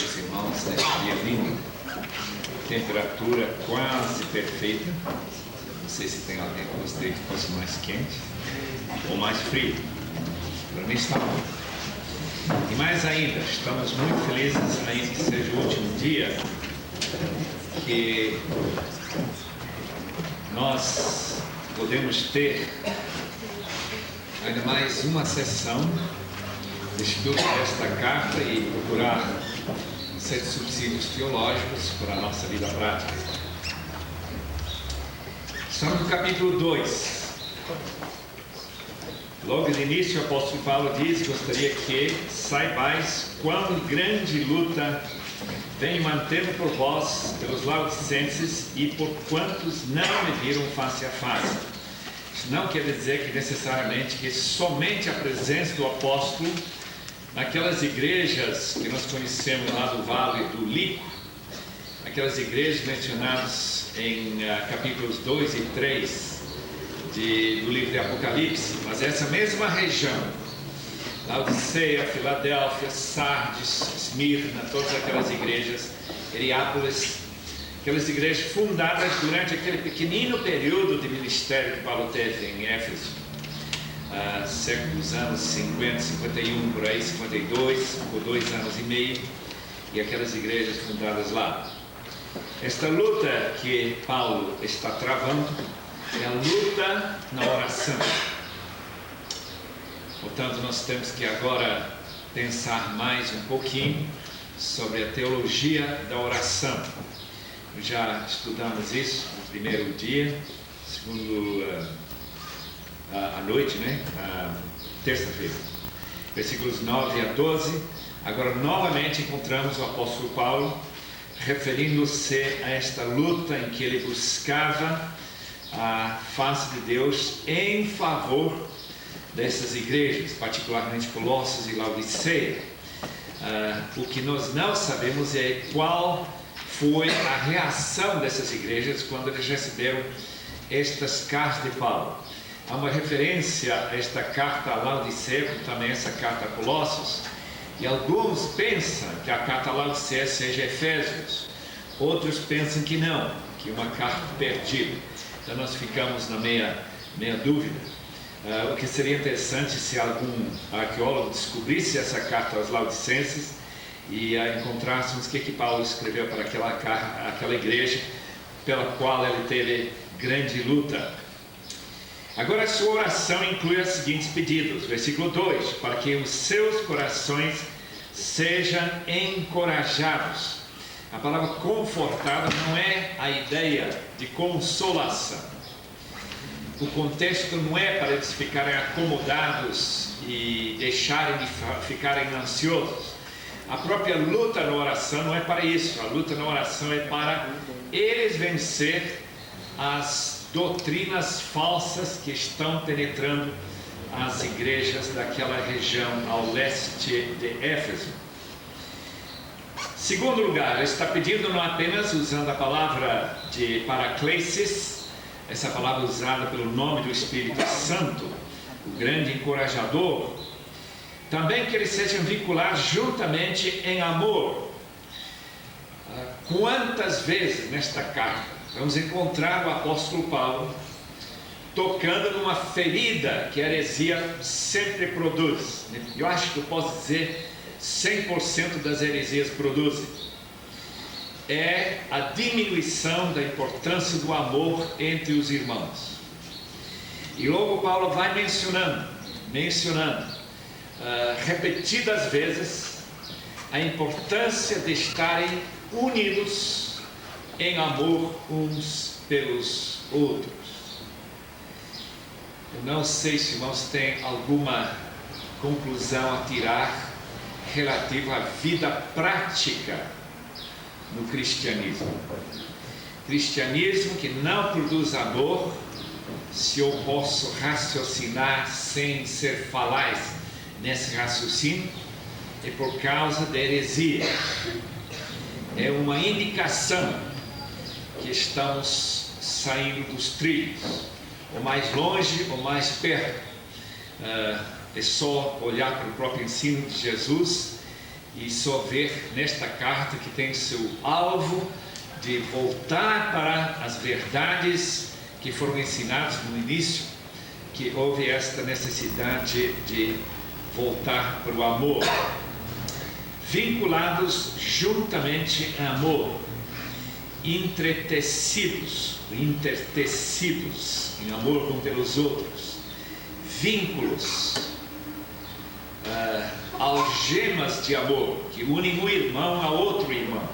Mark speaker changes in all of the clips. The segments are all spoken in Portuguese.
Speaker 1: os irmãos neste dia lindo. Temperatura quase perfeita. Não sei se tem alguém que gostaria que fosse mais quente ou mais frio. Para mim está bom. E mais ainda, estamos muito felizes ainda que seja o último dia que nós podemos ter ainda mais uma sessão de estudo desta carta e procurar ser subsídios teológicos para a nossa vida prática. Estamos no capítulo 2. Logo de início, o apóstolo Paulo diz: gostaria que saibais quão grande luta venho mantendo por vós, pelos laodicenses, e por quantos não me viram face a face. Isso não quer dizer que necessariamente que somente a presença do apóstolo naquelas igrejas que nós conhecemos lá do Vale do Lico, aquelas igrejas mencionadas em capítulos 2 e 3 do livro de Apocalipse, mas essa mesma região, Laodiceia, Filadélfia, Sardes, Esmirna, todas aquelas igrejas, Hierápolis, aquelas igrejas fundadas durante aquele pequenino período de ministério que Paulo teve em Éfeso, séculos anos 50, 51, por aí, 52, por 2 anos e meio, e aquelas igrejas fundadas lá. Esta luta que Paulo está travando é a luta na oração. Portanto, nós temos que agora pensar mais um pouquinho sobre a teologia da oração. Já estudamos isso no primeiro dia, segundo à noite, terça-feira, versículos 9 a 12. Agora novamente encontramos o apóstolo Paulo referindo-se a esta luta em que ele buscava a face de Deus em favor dessas igrejas, particularmente Colossos e Laodiceia. O que nós não sabemos é qual foi a reação dessas igrejas quando eles receberam estas cartas de Paulo. Há uma referência a esta carta a Laodiceia, como também essa carta a Colossos, e alguns pensam que a carta a Laodiceia seja Efésios, outros pensam que não, que é uma carta perdida. Então nós ficamos na meia dúvida. O que seria interessante se algum arqueólogo descobrisse essa carta aos Laodicenses e encontrássemos o que Paulo escreveu para aquela igreja pela qual ele teve grande luta. Agora a sua oração inclui os seguintes pedidos. Versículo 2: para que os seus corações sejam encorajados. A palavra confortada não é a ideia de consolação. O contexto não é para eles ficarem acomodados e deixarem de ficarem ansiosos. A própria luta na oração não é para isso. A luta na oração é para eles vencer as doutrinas falsas que estão penetrando as igrejas daquela região ao leste de Éfeso. Segundo lugar, ele está pedindo não apenas usando a palavra de paraklesis, essa palavra usada pelo nome do Espírito Santo, o grande encorajador, também que eles sejam vinculados juntamente em amor. Quantas vezes nesta carta vamos encontrar o apóstolo Paulo tocando numa ferida que a heresia sempre produz? Eu acho que eu posso dizer 100% das heresias produzem. É a diminuição da importância do amor entre os irmãos. E logo Paulo vai mencionando repetidas vezes a importância de estarem unidos em amor uns pelos outros. Eu não sei se irmãos têm alguma conclusão a tirar relativa à vida prática no cristianismo. Cristianismo que não produz amor, se eu posso raciocinar sem ser falaz nesse raciocínio, é por causa da heresia. É uma indicação que estamos saindo dos trilhos, ou mais longe ou mais perto. É só olhar para o próprio ensino de Jesus e só ver nesta carta que tem seu alvo de voltar para as verdades que foram ensinadas no início, que houve esta necessidade de voltar para o amor, vinculados juntamente em amor, intertecidos em amor um pelos outros, vínculos, algemas de amor que unem um irmão a outro irmão.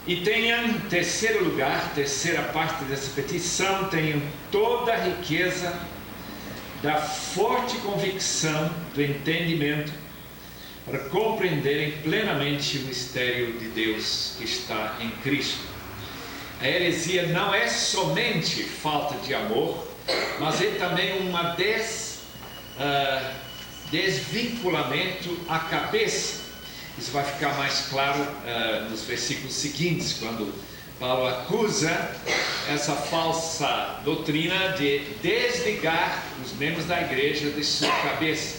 Speaker 1: E tenham, em terceiro lugar, terceira parte dessa petição, tenham toda a riqueza da forte convicção do entendimento para compreenderem plenamente o mistério de Deus que está em Cristo. A heresia não é somente falta de amor, mas é também uma desvinculamento à cabeça. Isso vai ficar mais claro nos versículos seguintes, quando Paulo acusa essa falsa doutrina de desligar os membros da igreja de sua cabeça.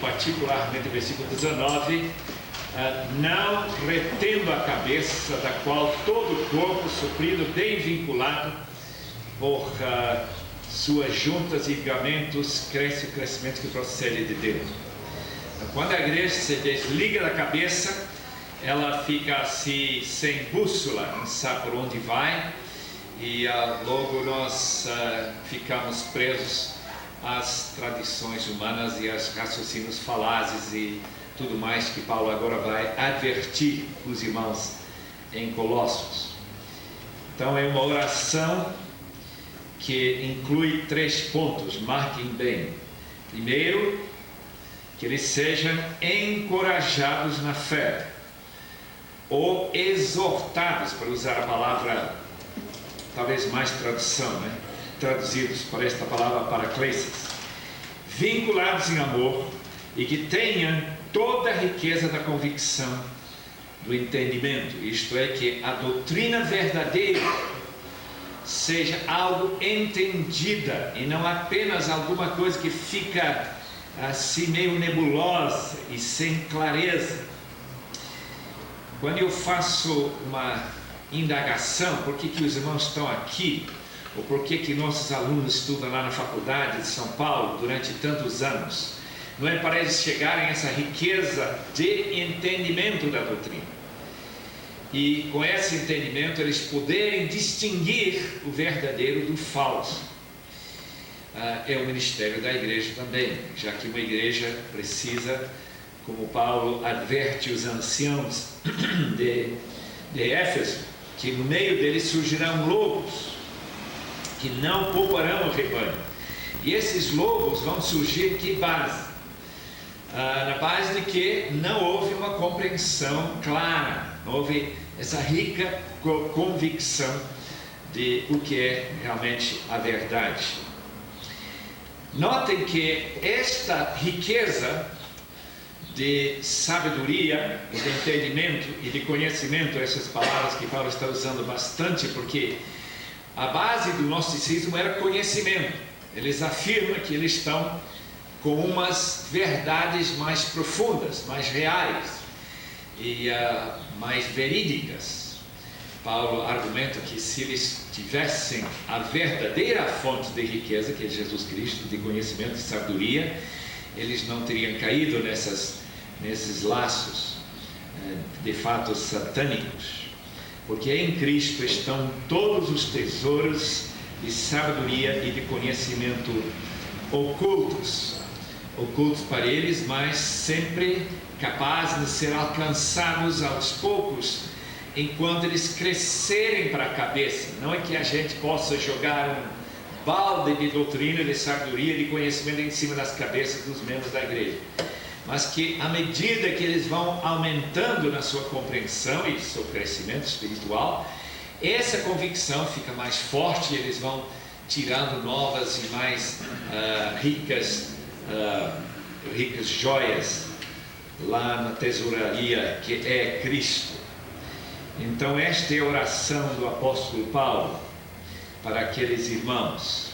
Speaker 1: Particularmente versículo 19, não retendo a cabeça, da qual todo o corpo, suprido, bem vinculado por suas juntas e ligamentos, cresce o crescimento que procede de Deus. Então, quando a igreja se desliga da cabeça, ela fica assim, sem bússola, não sabe por onde vai, e logo nós ficamos presos às tradições humanas e aos raciocínios falazes e tudo mais que Paulo agora vai advertir os irmãos em Colossos. Então é uma oração que inclui 3 pontos, marquem bem. Primeiro, que eles sejam encorajados na fé, ou exortados, para usar a palavra talvez mais tradução, traduzidos para esta palavra paraclesis, vinculados em amor, e que tenham toda a riqueza da convicção do entendimento, isto é, que a doutrina verdadeira seja algo entendida e não apenas alguma coisa que fica assim meio nebulosa e sem clareza. Quando eu faço uma indagação, por que os irmãos estão aqui, ou por que nossos alunos estudam lá na faculdade de São Paulo durante tantos anos, não é para eles chegarem a essa riqueza de entendimento da doutrina, e com esse entendimento eles poderem distinguir o verdadeiro do falso. É o ministério da igreja também, já que uma igreja precisa, como Paulo adverte os anciãos de Éfeso, que no meio deles surgirão lobos que não pouparão o rebanho. E esses lobos vão surgir em que base? Na base de que não houve uma compreensão clara, não houve essa rica convicção de o que é realmente a verdade. Notem que esta riqueza de sabedoria, de entendimento e de conhecimento, essas palavras que Paulo está usando bastante, porque a base do gnosticismo era conhecimento. Eles afirmam que eles estão com umas verdades mais profundas, mais reais e mais verídicas. Paulo argumenta que se eles tivessem a verdadeira fonte de riqueza, que é Jesus Cristo, de conhecimento e sabedoria, eles não teriam caído nesses laços de fato satânicos, porque em Cristo estão todos os tesouros de sabedoria e de conhecimento ocultos para eles, mas sempre capazes de ser alcançados aos poucos, enquanto eles crescerem para a cabeça. Não é que a gente possa jogar um balde de doutrina, de sabedoria, de conhecimento em cima das cabeças dos membros da igreja, mas que à medida que eles vão aumentando na sua compreensão e seu crescimento espiritual, essa convicção fica mais forte e eles vão tirando novas e mais ricas joias lá na tesouraria que é Cristo. Então esta é a oração do apóstolo Paulo para aqueles irmãos.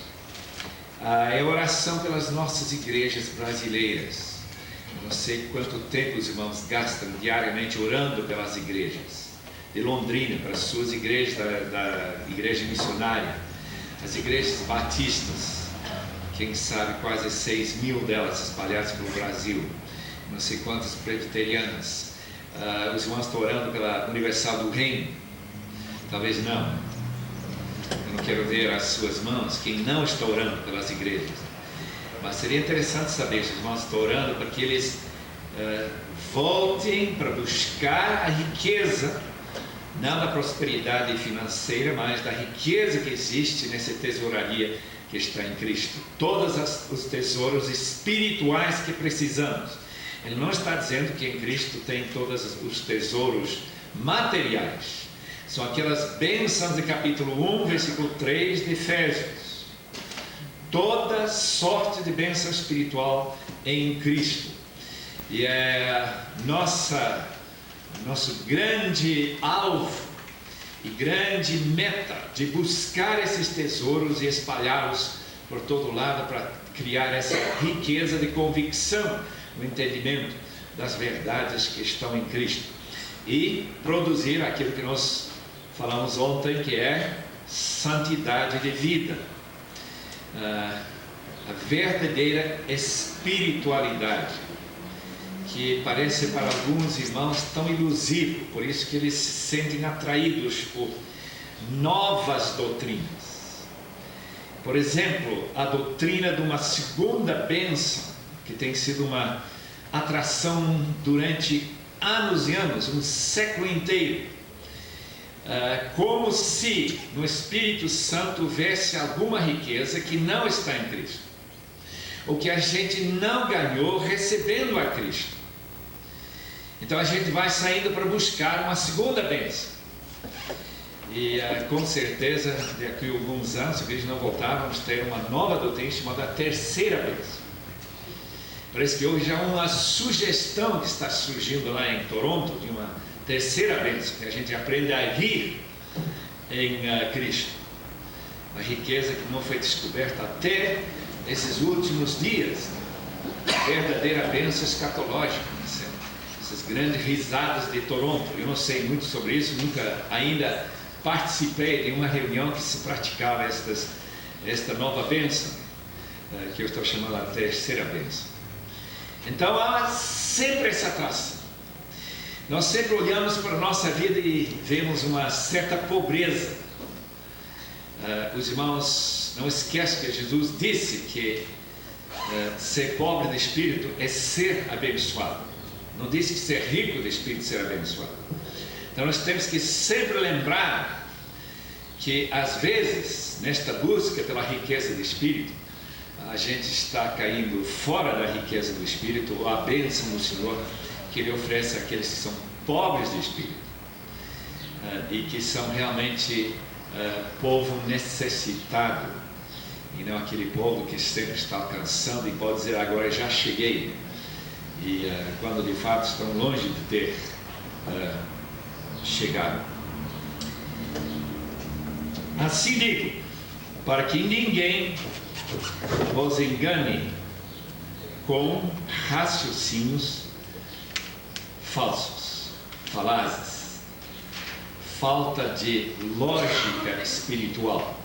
Speaker 1: É oração pelas nossas igrejas brasileiras. Eu não sei quanto tempo os irmãos gastam diariamente orando pelas igrejas de Londrina, para as suas igrejas da igreja missionária, as igrejas batistas, quem sabe quase 6.000 delas espalhadas pelo Brasil, não sei quantas presbiterianas. Os irmãos estão orando pela Universal do Reino? Talvez não. Eu não quero ver as suas mãos quem não está orando pelas igrejas, mas seria interessante saber se os irmãos estão orando para que eles voltem para buscar a riqueza, não da prosperidade financeira, mas da riqueza que existe nessa tesouraria que está em Cristo. Todos os tesouros espirituais que precisamos. Ele não está dizendo que em Cristo tem todos os tesouros materiais. São aquelas bênçãos de capítulo 1, versículo 3 de Efésios. Toda sorte de bênção espiritual em Cristo. E é nosso grande alvo e grande meta de buscar esses tesouros e espalhá-los por todo lado para criar essa riqueza de convicção, o entendimento das verdades que estão em Cristo e produzir aquilo que nós falamos ontem, que é santidade de vida, a verdadeira espiritualidade, que parece para alguns irmãos tão ilusivo, por isso que eles se sentem atraídos por novas doutrinas. Por exemplo, a doutrina de uma segunda bênção, que tem sido uma atração durante anos e anos, um século inteiro, como se no Espírito Santo houvesse alguma riqueza que não está em Cristo, ou que a gente não ganhou recebendo a Cristo. Então a gente vai saindo para buscar uma segunda bênção. E com certeza, daqui a alguns anos, se a igreja não voltar, vamos ter uma nova doutrina chamada terceira bênção. Parece que hoje há uma sugestão que está surgindo lá em Toronto, de uma terceira bênção, que a gente aprende a rir em Cristo. Uma riqueza que não foi descoberta até esses últimos dias. Verdadeira bênção escatológica. Essas grandes risadas de Toronto. Eu não sei muito sobre isso, nunca ainda participei de uma reunião que se praticava esta nova bênção, que eu estou chamando a terceira bênção. Então há sempre essa atração. Nós sempre olhamos para a nossa vida e vemos uma certa pobreza. Os irmãos não esquecem que Jesus disse que ser pobre de espírito é ser abençoado. Não disse que ser rico de espírito é ser abençoado. Então nós temos que sempre lembrar que às vezes, nesta busca pela riqueza do espírito, a gente está caindo fora da riqueza do espírito, ou a bênção do Senhor que Ele oferece àqueles que são pobres de espírito, e que são realmente povo necessitado, e não aquele povo que sempre está alcançando e pode dizer agora já cheguei, e quando de fato estão longe de ter chegado. Assim digo, para que ninguém vos engane com raciocínios falsos, falazes, falta de lógica espiritual.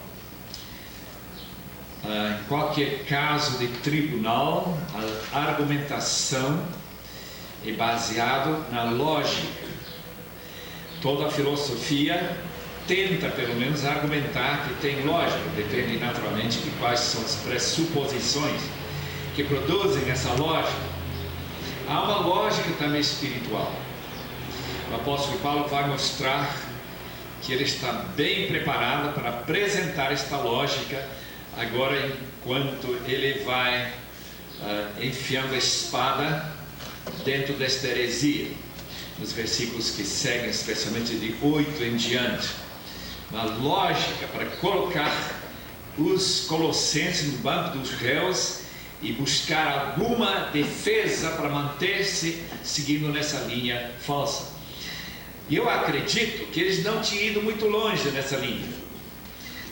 Speaker 1: Em qualquer caso de tribunal, a argumentação é baseada na lógica. Toda a filosofia tenta, pelo menos, argumentar que tem lógica, depende naturalmente de quais são as pressuposições que produzem essa lógica. Há uma lógica também espiritual. O apóstolo Paulo vai mostrar que ele está bem preparado para apresentar esta lógica agora, enquanto ele vai enfiando a espada dentro desta heresia, nos versículos que seguem, especialmente de 8 em diante. Uma lógica para colocar os colossenses no banco dos réus e buscar alguma defesa para manter-se seguindo nessa linha falsa. E eu acredito que eles não tinham ido muito longe nessa linha.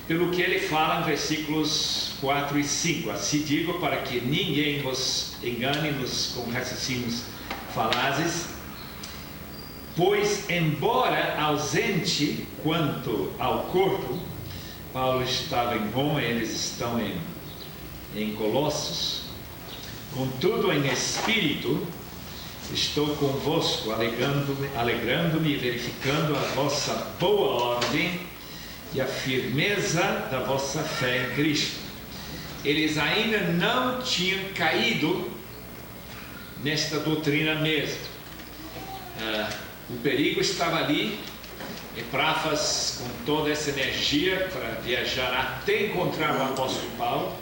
Speaker 1: pelo que ele fala em versículos 4 e 5. Assim digo, para que ninguém vos engane com raciocínios falazes, pois, embora ausente quanto ao corpo, Paulo estava em Roma, eles estão em Colossos, contudo em espírito estou convosco, alegrando-me e verificando a vossa boa ordem e a firmeza da vossa fé em Cristo. Eles ainda não tinham caído nesta doutrina mesmo. O perigo estava ali. Epáfras, com toda essa energia para viajar até encontrar o apóstolo Paulo,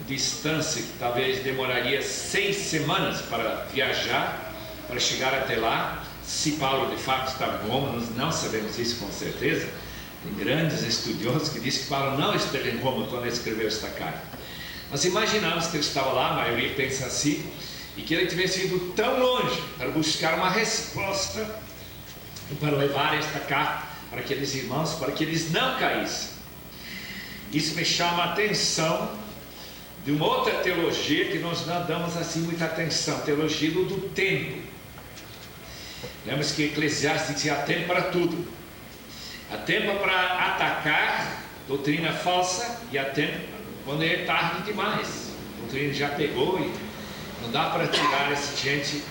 Speaker 1: distância que talvez demoraria 6 semanas para viajar, para chegar até lá. Se Paulo de fato estava em Roma, nós não sabemos isso com certeza. Tem grandes estudiosos que dizem que Paulo não esteve em Roma quando ele escreveu esta carta. Nós imaginamos que ele estava lá, a maioria pensa assim, e que ele tivesse ido tão longe para buscar uma resposta e para levar esta carta para aqueles irmãos, para que eles não caíssem. Isso me chama a atenção de uma outra teologia que nós não damos assim muita atenção, teologia do tempo. Lembra-se que Eclesiastes dizia: há tempo para tudo. Há tempo para atacar doutrina falsa e há tempo quando é tarde demais. A doutrina já pegou e não dá para tirar essa gente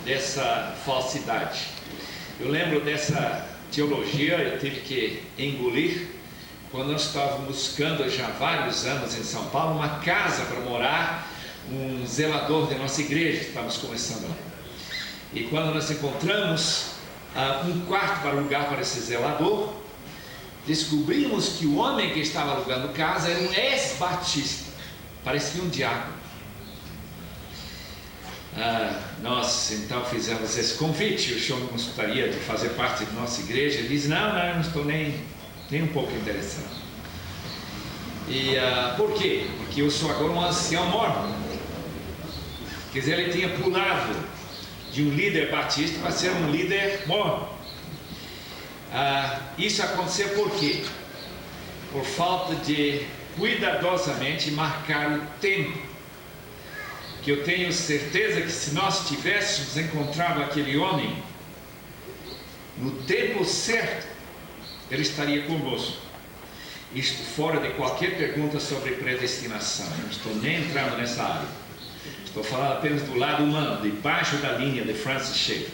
Speaker 1: dessa falsidade. Eu lembro dessa teologia, eu tive que engolir quando nós estávamos buscando já há vários anos em São Paulo uma casa para morar, um zelador da nossa igreja, estávamos começando lá. E quando nós encontramos um quarto para alugar para esse zelador, descobrimos que o homem que estava alugando casa era um ex-batista, parecia um diácono. Nós então fizemos esse convite: o senhor não gostaria de fazer parte da nossa igreja? Ele disse: não estou nem um pouco interessado. E por quê? Porque eu sou agora um ancião mormon. Quer dizer, ele tinha pulado de um líder batista para ser um líder mormon. Isso aconteceu por quê? Por falta de cuidadosamente marcar o tempo. Que eu tenho certeza que se nós tivéssemos encontrado aquele homem no tempo certo, ele estaria conosco. Isto fora de qualquer pergunta sobre predestinação. Eu não estou nem entrando nessa área. Estou falando apenas do lado humano, debaixo da linha de Francis Schaeffer.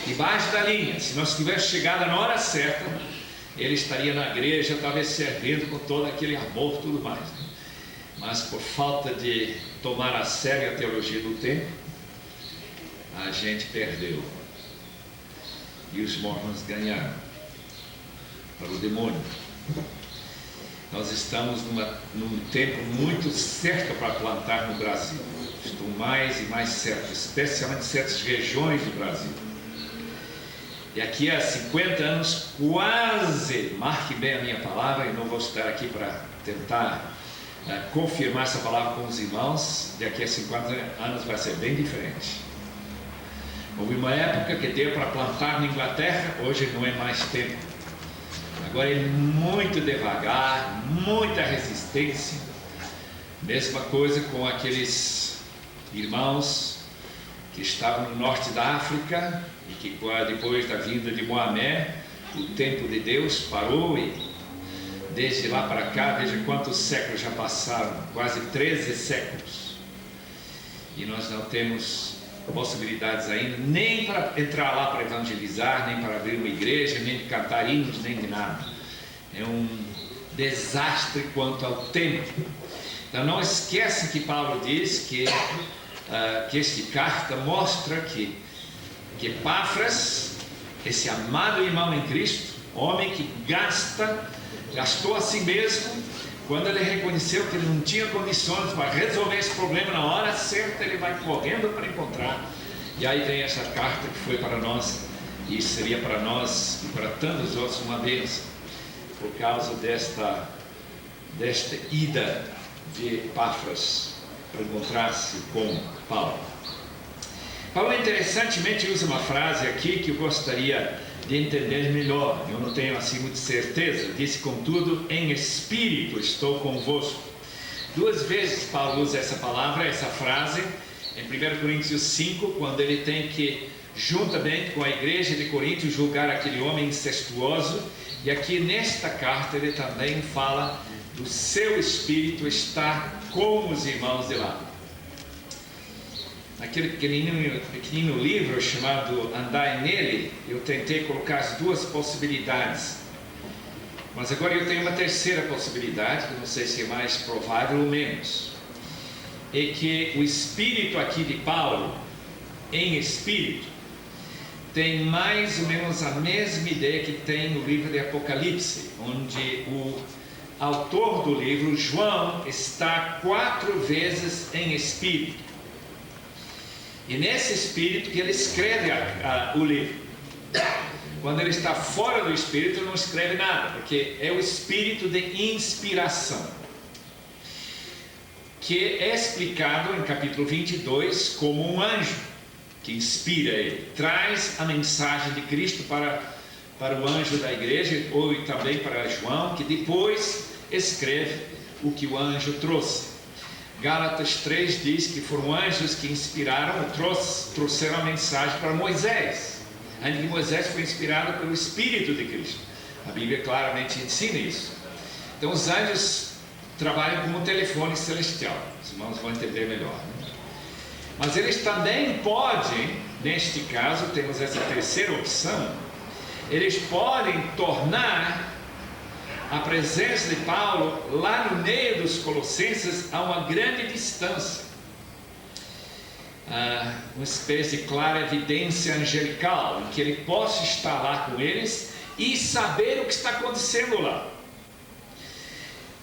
Speaker 1: Debaixo da linha, se nós tivéssemos chegado na hora certa, ele estaria na igreja, talvez servindo com todo aquele amor e tudo mais. Mas por falta de tomar a sério a teologia do tempo, a gente perdeu. E os mormons ganharam para o demônio. Nós estamos num tempo muito certo para plantar no Brasil. Estou mais e mais certo, especialmente em certas regiões do Brasil. E aqui há 50 anos, quase, marque bem a minha palavra, e não vou estar aqui para tentar confirmar essa palavra com os irmãos. Daqui a 50 anos vai ser bem diferente. Houve uma época que deu para plantar na Inglaterra, hoje não é mais tempo. Agora é muito devagar, muita resistência. Mesma coisa com aqueles irmãos que estavam no norte da África e que depois da vinda de Mohamed, o tempo de Deus parou, e desde lá para cá, veja quantos séculos já passaram, quase 13 séculos. E nós não temos possibilidades ainda, nem para entrar lá para evangelizar, nem para abrir uma igreja, nem de cantar hinos, nem de nada. É um desastre quanto ao tempo. Então não esqueça que Paulo diz que esta carta mostra que Epáfras, esse amado irmão em Cristo, homem que gastou a si mesmo, quando ele reconheceu que ele não tinha condições para resolver esse problema na hora certa, ele vai correndo para encontrar. E aí vem essa carta que foi para nós, e seria para nós e para tantos outros uma bênção, por causa desta ida de Epáfras para encontrar-se com Paulo. Paulo interessantemente usa uma frase aqui que eu gostaria de entender melhor. Eu não tenho assim muita certeza. Disse, contudo, em espírito estou convosco. 2 vezes Paulo usa essa palavra, essa frase, em 1 Coríntios 5, quando ele tem que, juntamente com a igreja de Corinto, julgar aquele homem incestuoso. E aqui nesta carta ele também fala do seu espírito estar com os irmãos de lá. Naquele pequenino livro chamado Andai Nele, eu tentei colocar as 2 possibilidades. Mas agora eu tenho uma terceira possibilidade, que não sei se é mais provável ou menos. É que o espírito aqui de Paulo, em espírito, tem mais ou menos a mesma ideia que tem no livro de Apocalipse, onde o autor do livro, João, está 4 vezes em espírito. E nesse espírito que ele escreve o livro. Quando ele está fora do espírito, ele não escreve nada, porque é o espírito de inspiração, que é explicado em capítulo 22 como um anjo que inspira ele, traz a mensagem de Cristo para o anjo da igreja, ou também para João, que depois escreve o que o anjo trouxe. Gálatas 3 diz que foram anjos que inspiraram, trouxeram a mensagem para Moisés, ainda que Moisés foi inspirado pelo Espírito de Cristo. A Bíblia claramente ensina isso. Então os anjos trabalham como um telefone celestial. Os irmãos vão entender melhor, né? Mas eles também podem, neste caso, temos essa terceira opção, eles podem tornar a presença de Paulo lá no meio dos colossenses a uma grande distância, uma espécie de clara evidência angelical, em que ele possa estar lá com eles e saber o que está acontecendo lá.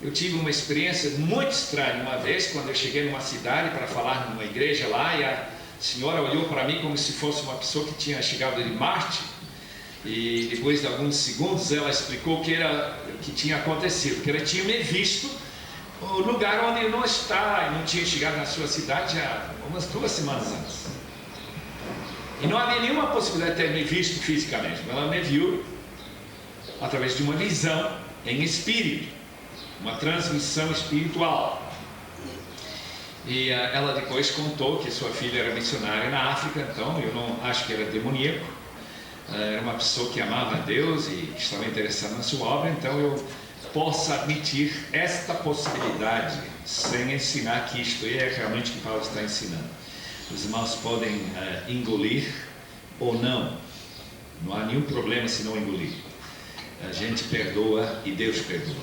Speaker 1: Eu tive uma experiência muito estranha uma vez, quando eu cheguei numa cidade para falar numa igreja lá, e a senhora olhou para mim como se fosse uma pessoa que tinha chegado de Marte. E depois de alguns segundos ela explicou o que tinha acontecido, que ela tinha me visto no lugar onde ele não está, e não tinha chegado na sua cidade já umas 2 semanas antes. E não havia nenhuma possibilidade de ter me visto fisicamente, mas ela me viu através de uma visão em espírito, uma transmissão espiritual. E ela depois contou que sua filha era missionária na África, então eu não acho que era demoníaco. Era uma pessoa que amava a Deus e estava interessada na sua obra, então eu posso admitir esta possibilidade sem ensinar que isto é realmente o que Paulo está ensinando. Os irmãos podem engolir ou não há nenhum problema se não engolir. A gente perdoa e Deus perdoa.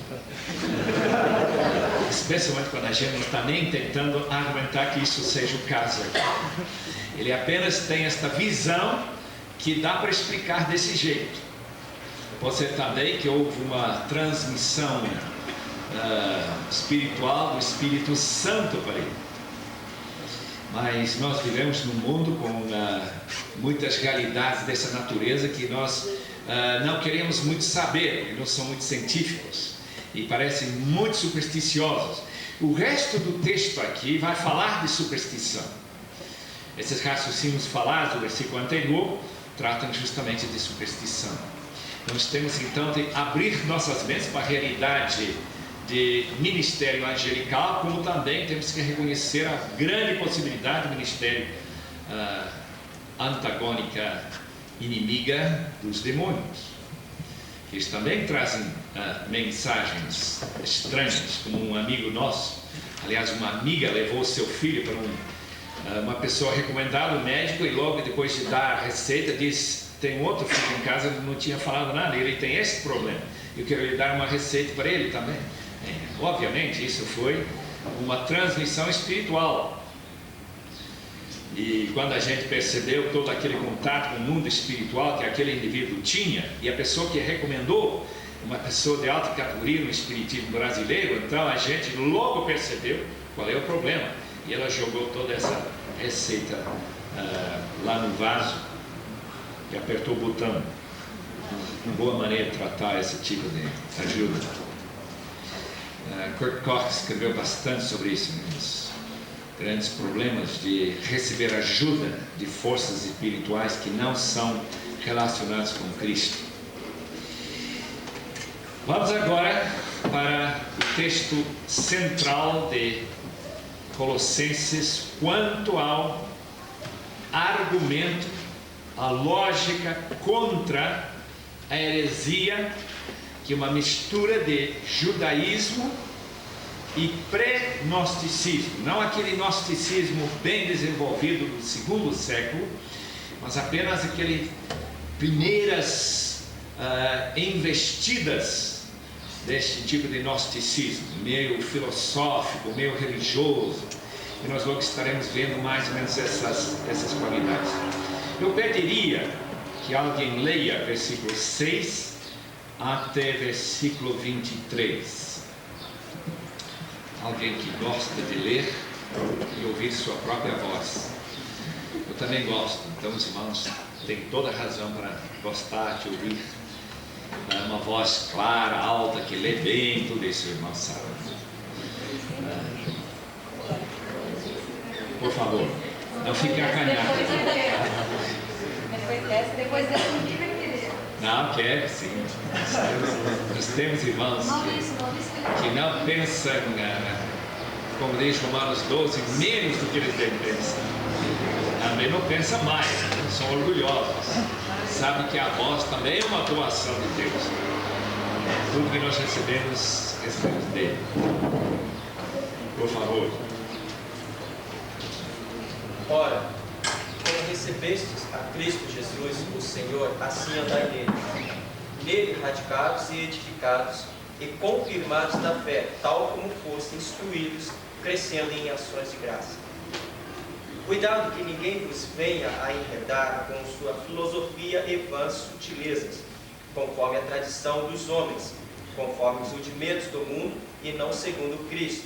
Speaker 1: Especialmente quando a gente não está nem tentando argumentar que isso seja o caso aqui. Ele apenas tem esta visão que dá para explicar desse jeito. Pode ser também que houve uma transmissão espiritual do Espírito Santo para ele. Mas nós vivemos num mundo com muitas realidades dessa natureza que nós não queremos muito saber, porque não são muito científicos e parecem muito supersticiosos. O resto do texto aqui vai falar de superstição. Esses raciocínios falados do versículo anterior tratam justamente de superstição. Nós temos então de abrir nossas mentes para a realidade de ministério angelical, como também temos que reconhecer a grande possibilidade do ministério antagônica, inimiga dos demônios, que eles também trazem mensagens estranhas, como um amigo nosso, aliás uma amiga levou seu filho para uma pessoa recomendada, o médico, e logo depois de dar a receita diz: tem outro filho em casa que não tinha falado nada, ele tem esse problema, eu quero lhe dar uma receita para ele também. Obviamente isso foi uma transmissão espiritual, e quando a gente percebeu todo aquele contato com o mundo espiritual que aquele indivíduo tinha, e a pessoa que recomendou, uma pessoa de alta categoria no espiritismo brasileiro, então a gente logo percebeu qual é o problema, e ela jogou toda essa receita lá no vaso e apertou o botão. Uma boa maneira de tratar esse tipo de ajuda. Kurt Koch escreveu bastante sobre isso, né? Os grandes problemas de receber ajuda de forças espirituais que não são relacionados com Cristo. Vamos agora para o texto central de Colossenses quanto ao argumento, a lógica contra a heresia, que é uma mistura de judaísmo e pré-gnosticismo, não aquele gnosticismo bem desenvolvido do segundo século, mas apenas aquelas primeiras investidas deste tipo de gnosticismo, meio filosófico, meio religioso, e nós logo estaremos vendo mais ou menos essas qualidades. Eu pediria que alguém leia versículo 6 até versículo 23. Alguém que gosta de ler e ouvir sua própria voz. Eu também gosto, então os irmãos têm toda a razão para gostar de ouvir uma voz clara, alta, que lê bem, tudo isso, irmão, sabe? Por favor, não fique acanhado.
Speaker 2: Depois dessa ninguém vai querer.
Speaker 1: Não, quer sim. Nós temos irmãos que não pensam, como diz Romanos 12, menos do que eles devem pensar. Também não pensam mais, são orgulhosos. Sabem que a voz também é uma doação de Deus. Tudo que nós recebemos dele. Por favor.
Speaker 3: Ora, como recebestes a Cristo Jesus, o Senhor, assim andai nele. Nele radicados e edificados e confirmados na fé, tal como foste instruídos, crescendo em ações de graça. Cuidado que ninguém vos venha a enredar com sua filosofia e vãs sutilezas, conforme a tradição dos homens, conforme os rudimentos do mundo e não segundo Cristo,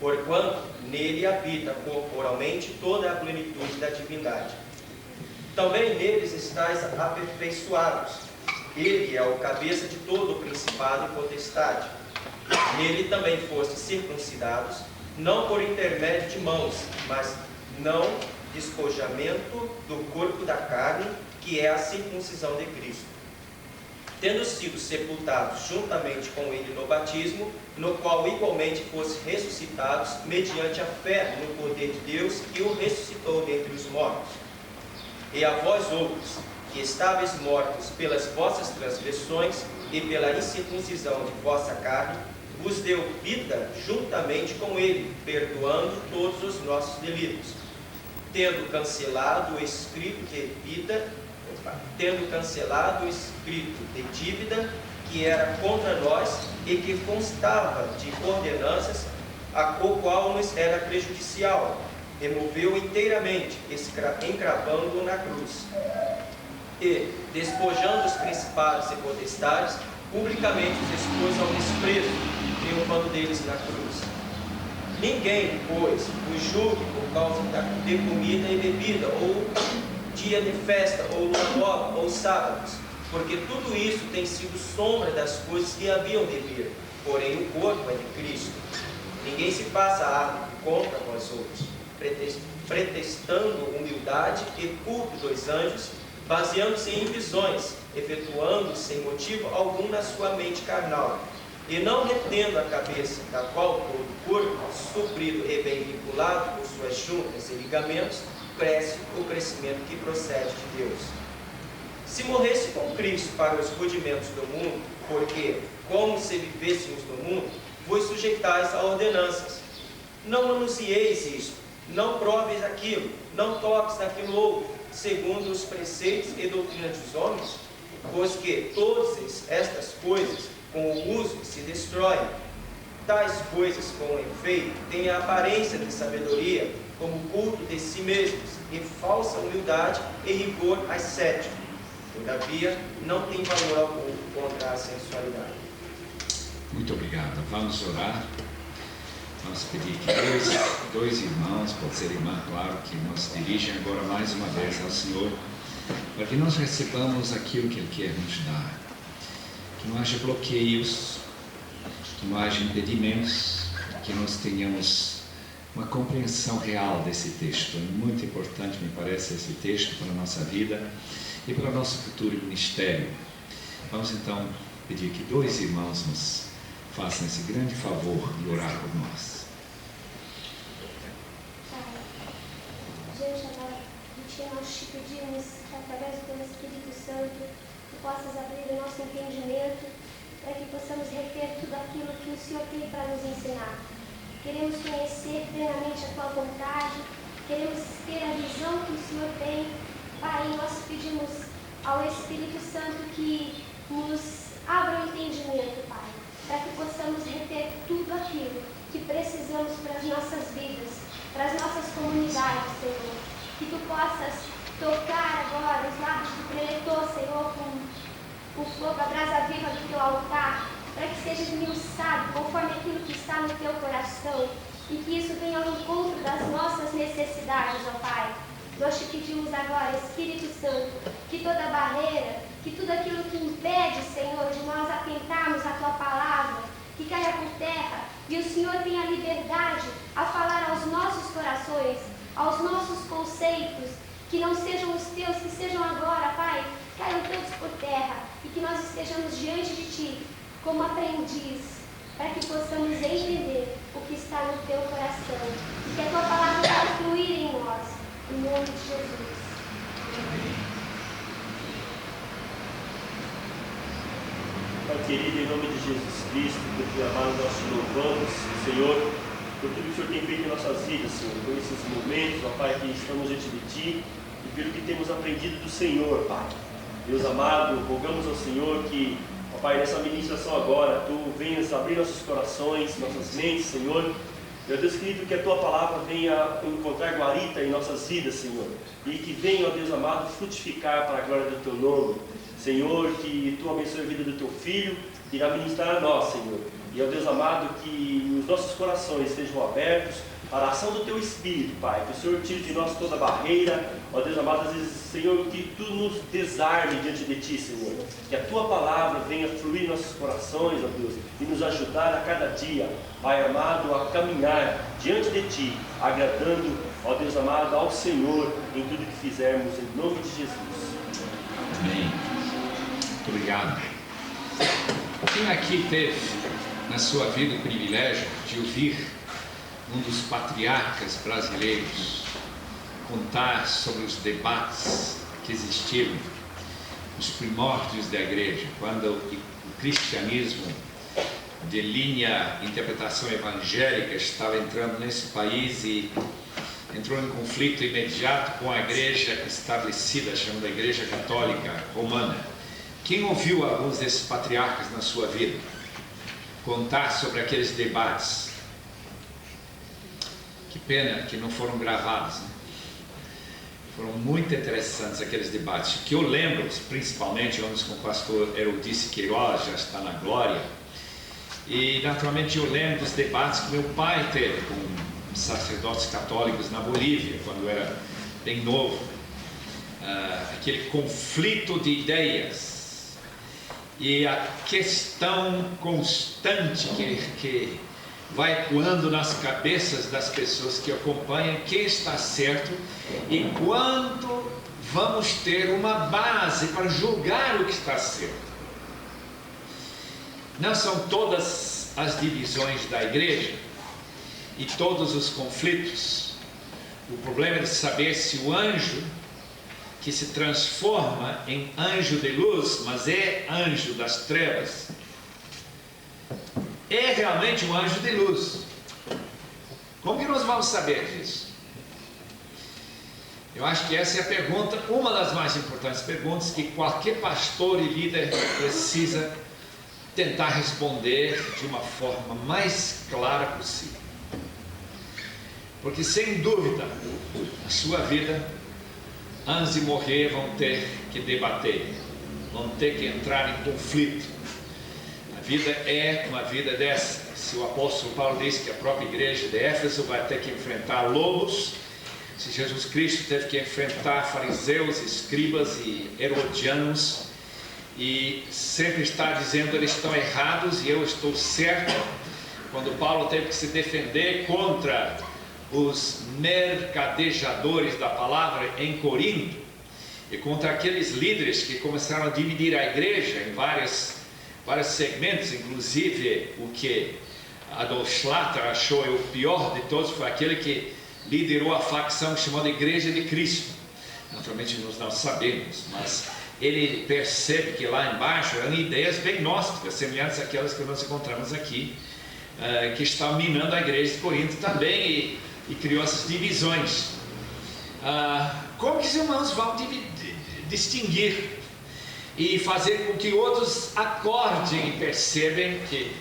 Speaker 3: porquanto nele habita corporalmente toda a plenitude da divindade. Também neles estáis aperfeiçoados. Ele é o cabeça de todo o principado e potestade. Nele também fostes circuncidados, não por intermédio de mãos, mas não despojamento do corpo da carne, que é a circuncisão de Cristo. Tendo sido sepultados juntamente com ele no batismo, no qual igualmente fosse ressuscitados mediante a fé no poder de Deus, que o ressuscitou dentre os mortos. E a vós outros, que estáveis mortos pelas vossas transgressões e pela incircuncisão de vossa carne, vos deu vida juntamente com ele, perdoando todos os nossos delitos, tendo cancelado o escrito de dívida que era contra nós e que constava de ordenanças, o qual nos era prejudicial, removeu inteiramente, encravando-o na cruz. E, despojando os principados e potestades, publicamente os expôs ao desprezo, triunfando deles na cruz. Ninguém, pois, os julgue por causa de comida e bebida, ou dia de festa, ou lua nova, ou sábados, porque tudo isso tem sido sombra das coisas que haviam de vir, porém o corpo é de Cristo. Ninguém se faça árbitro contra vós outros, pretextando humildade e culto dos anjos, baseando-se em visões, efetuando sem motivo algum na sua mente carnal, e não retendo a cabeça, da qual todo o corpo, suprido e bem vinculado por suas juntas e ligamentos, cresce o crescimento que procede de Deus. Se morresse com Cristo para os rudimentos do mundo, porque, como se vivêssemos no mundo, vos sujeitais a ordenanças. Não manuseieis isto, não proveis aquilo, não toques naquilo outro, segundo os preceitos e doutrinas dos homens, pois que todas estas coisas, com o uso, se destroem. Tais coisas, com efeito, têm a aparência de sabedoria, como culto de si mesmos, e falsa humildade e rigor ascético. Todavia, não tem valor algum contra a sensualidade.
Speaker 1: Muito obrigado. Vamos orar. Vamos pedir que dois irmãos, pode ser irmã, claro, que nos dirigem agora mais uma vez ao Senhor, para que nós recebamos aquilo que Ele quer nos dar. Que não haja bloqueios, que não haja impedimentos, que nós tenhamos uma compreensão real desse texto. É muito importante, me parece, esse texto para a nossa vida. e para o nosso futuro ministério. Vamos então pedir que dois irmãos nos façam esse grande favor de orar por nós.
Speaker 4: Gente, agora, nós te pedimos que através do teu Espírito Santo, tu possas abrir o nosso entendimento, para que possamos reter tudo aquilo que o Senhor tem para nos ensinar. Queremos conhecer plenamente a tua vontade, queremos ter a visão que o Senhor tem. Pai, nós pedimos ao Espírito Santo que nos abra o entendimento, Pai, para que possamos reter tudo aquilo que precisamos para as nossas vidas, para as nossas comunidades, Senhor. Que tu possas tocar agora os lábios do preletor, Senhor, com o fogo, a brasa viva do teu altar, para que seja esmiuçado conforme aquilo que está no teu coração e que isso venha ao encontro das nossas necessidades, ó Pai. Nós te pedimos agora, Espírito Santo, que toda barreira, que tudo aquilo que impede, Senhor, de nós atentarmos a tua palavra, que caia por terra e o Senhor tenha liberdade a falar aos nossos corações, aos nossos conceitos, que não sejam os teus, que sejam agora, Pai, caiam todos por terra e que nós estejamos diante de Ti como aprendiz, para que possamos entender o que está no Teu coração e que a Tua palavra possa fluir em nós, em nome de Jesus.
Speaker 5: Pai querido, em nome de Jesus Cristo, por Teu amado, nós te louvamos, Senhor, por tudo que o Senhor tem feito em nossas vidas, Senhor, por esses momentos, ó Pai, que estamos diante de Ti e pelo que temos aprendido do Senhor, Pai. Deus amado, rogamos ao Senhor que, ó Pai, nessa ministração agora, Tu venhas abrir nossos corações, nossas mentes, Senhor. Meu Deus querido, que a Tua palavra venha encontrar guarita em nossas vidas, Senhor, e que venha, ó Deus amado, frutificar para a glória do Teu nome. Senhor, que Tu abençoe a vida do Teu Filho e irá ministrar a nós, Senhor. E, ó Deus amado, que os nossos corações estejam abertos para a ação do Teu Espírito, Pai. Que o Senhor tire de nós toda barreira, ó Deus amado, às vezes, Senhor, que Tu nos desarme diante de Ti, Senhor. Que a Tua palavra venha fluir em nossos corações, ó Deus, e nos ajudar a cada dia, Pai amado, a caminhar diante de Ti, agradando, ó Deus amado, ao Senhor em tudo que fizermos, em nome de Jesus.
Speaker 1: Amém. Muito obrigado. Quem aqui teve na sua vida o privilégio de ouvir um dos patriarcas brasileiros contar sobre os debates que existiram nos primórdios da igreja, quando o cristianismo de linha interpretação evangélica estava entrando nesse país e entrou em conflito imediato com a igreja estabelecida, chamada Igreja Católica Romana. Quem ouviu alguns desses patriarcas na sua vida contar sobre aqueles debates? Que pena que não foram gravados, né? Foram muito interessantes aqueles debates, que eu lembro, principalmente uns com o pastor Eurídice Queiroz, já está na glória, e naturalmente eu lembro dos debates que meu pai teve com sacerdotes católicos na Bolívia, quando eu era bem novo, aquele conflito de ideias, e a questão constante que vai ecoando nas cabeças das pessoas que acompanham quem está certo e quando vamos ter uma base para julgar o que está certo. Não são todas as divisões da igreja e todos os conflitos. O problema é de saber se o anjo que se transforma em anjo de luz, mas é anjo das trevas, é realmente um anjo de luz. Como que nós vamos saber disso? Eu acho que essa é a pergunta, uma das mais importantes perguntas que qualquer pastor e líder precisa tentar responder de uma forma mais clara possível. Porque sem dúvida, a sua vida, antes de morrer, vão ter que debater, vão ter que entrar em conflito. A vida é uma vida dessa. Se o apóstolo Paulo diz que a própria igreja de Éfeso vai ter que enfrentar lobos, se Jesus Cristo teve que enfrentar fariseus, escribas e herodianos, e sempre está dizendo eles estão errados e eu estou certo, quando Paulo teve que se defender contra os mercadejadores da palavra em Corinto, e contra aqueles líderes que começaram a dividir a igreja em vários segmentos, inclusive o que Adolf Schlatter achou o pior de todos foi aquele que liderou a facção chamada Igreja de Cristo. Naturalmente nós não sabemos, mas ele percebe que lá embaixo eram ideias bem gnósticas, semelhantes àquelas que nós encontramos aqui, que estavam minando a igreja de Corinto também e criou essas divisões. Como que os irmãos vão distinguir e fazer com que outros acordem e percebam que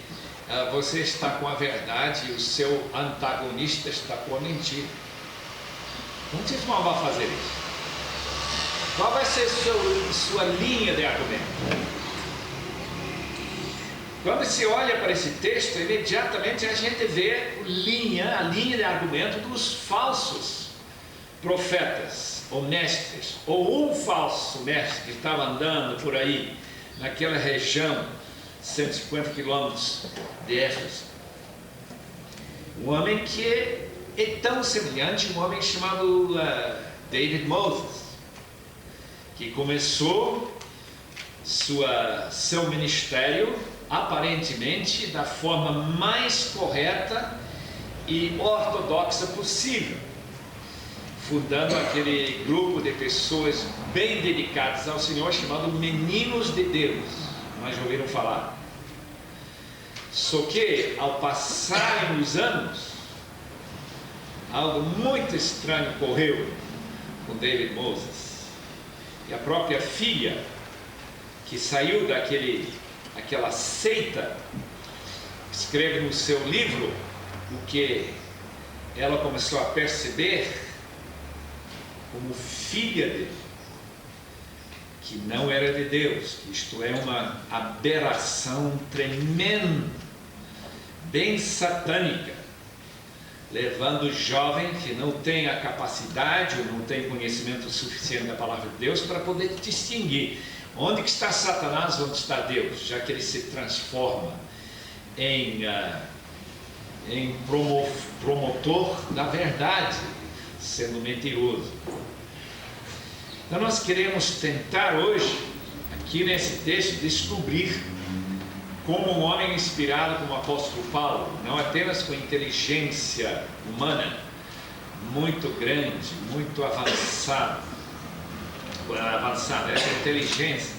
Speaker 1: você está com a verdade e o seu antagonista está com a mentira? Como que os irmãos vão fazer isso? Qual vai ser sua linha de argumento? Quando se olha para esse texto, imediatamente a gente vê a linha de argumento dos falsos profetas ou mestres, ou um falso mestre que estava andando por aí, naquela região, 150 quilômetros de Éfeso. Um homem que é tão semelhante a um homem chamado David Moses, que começou seu ministério aparentemente da forma mais correta e ortodoxa possível, fundando aquele grupo de pessoas bem dedicadas ao Senhor chamado Meninos de Deus. Mas já ouviram falar? Só que ao passarem os anos, algo muito estranho ocorreu com David Moses. E a própria filha, que saiu daquela seita, escreve no seu livro o que ela começou a perceber como filha dele, que não era de Deus, que isto é uma aberração tremenda, bem satânica, levando o jovem que não tem a capacidade ou não tem conhecimento suficiente da palavra de Deus para poder distinguir onde que está Satanás, onde está Deus, já que ele se transforma em promotor da verdade, sendo mentiroso. Então nós queremos tentar hoje, aqui nesse texto, descobrir como um homem inspirado como o apóstolo Paulo, não apenas com inteligência humana muito grande, muito avançada, essa inteligência,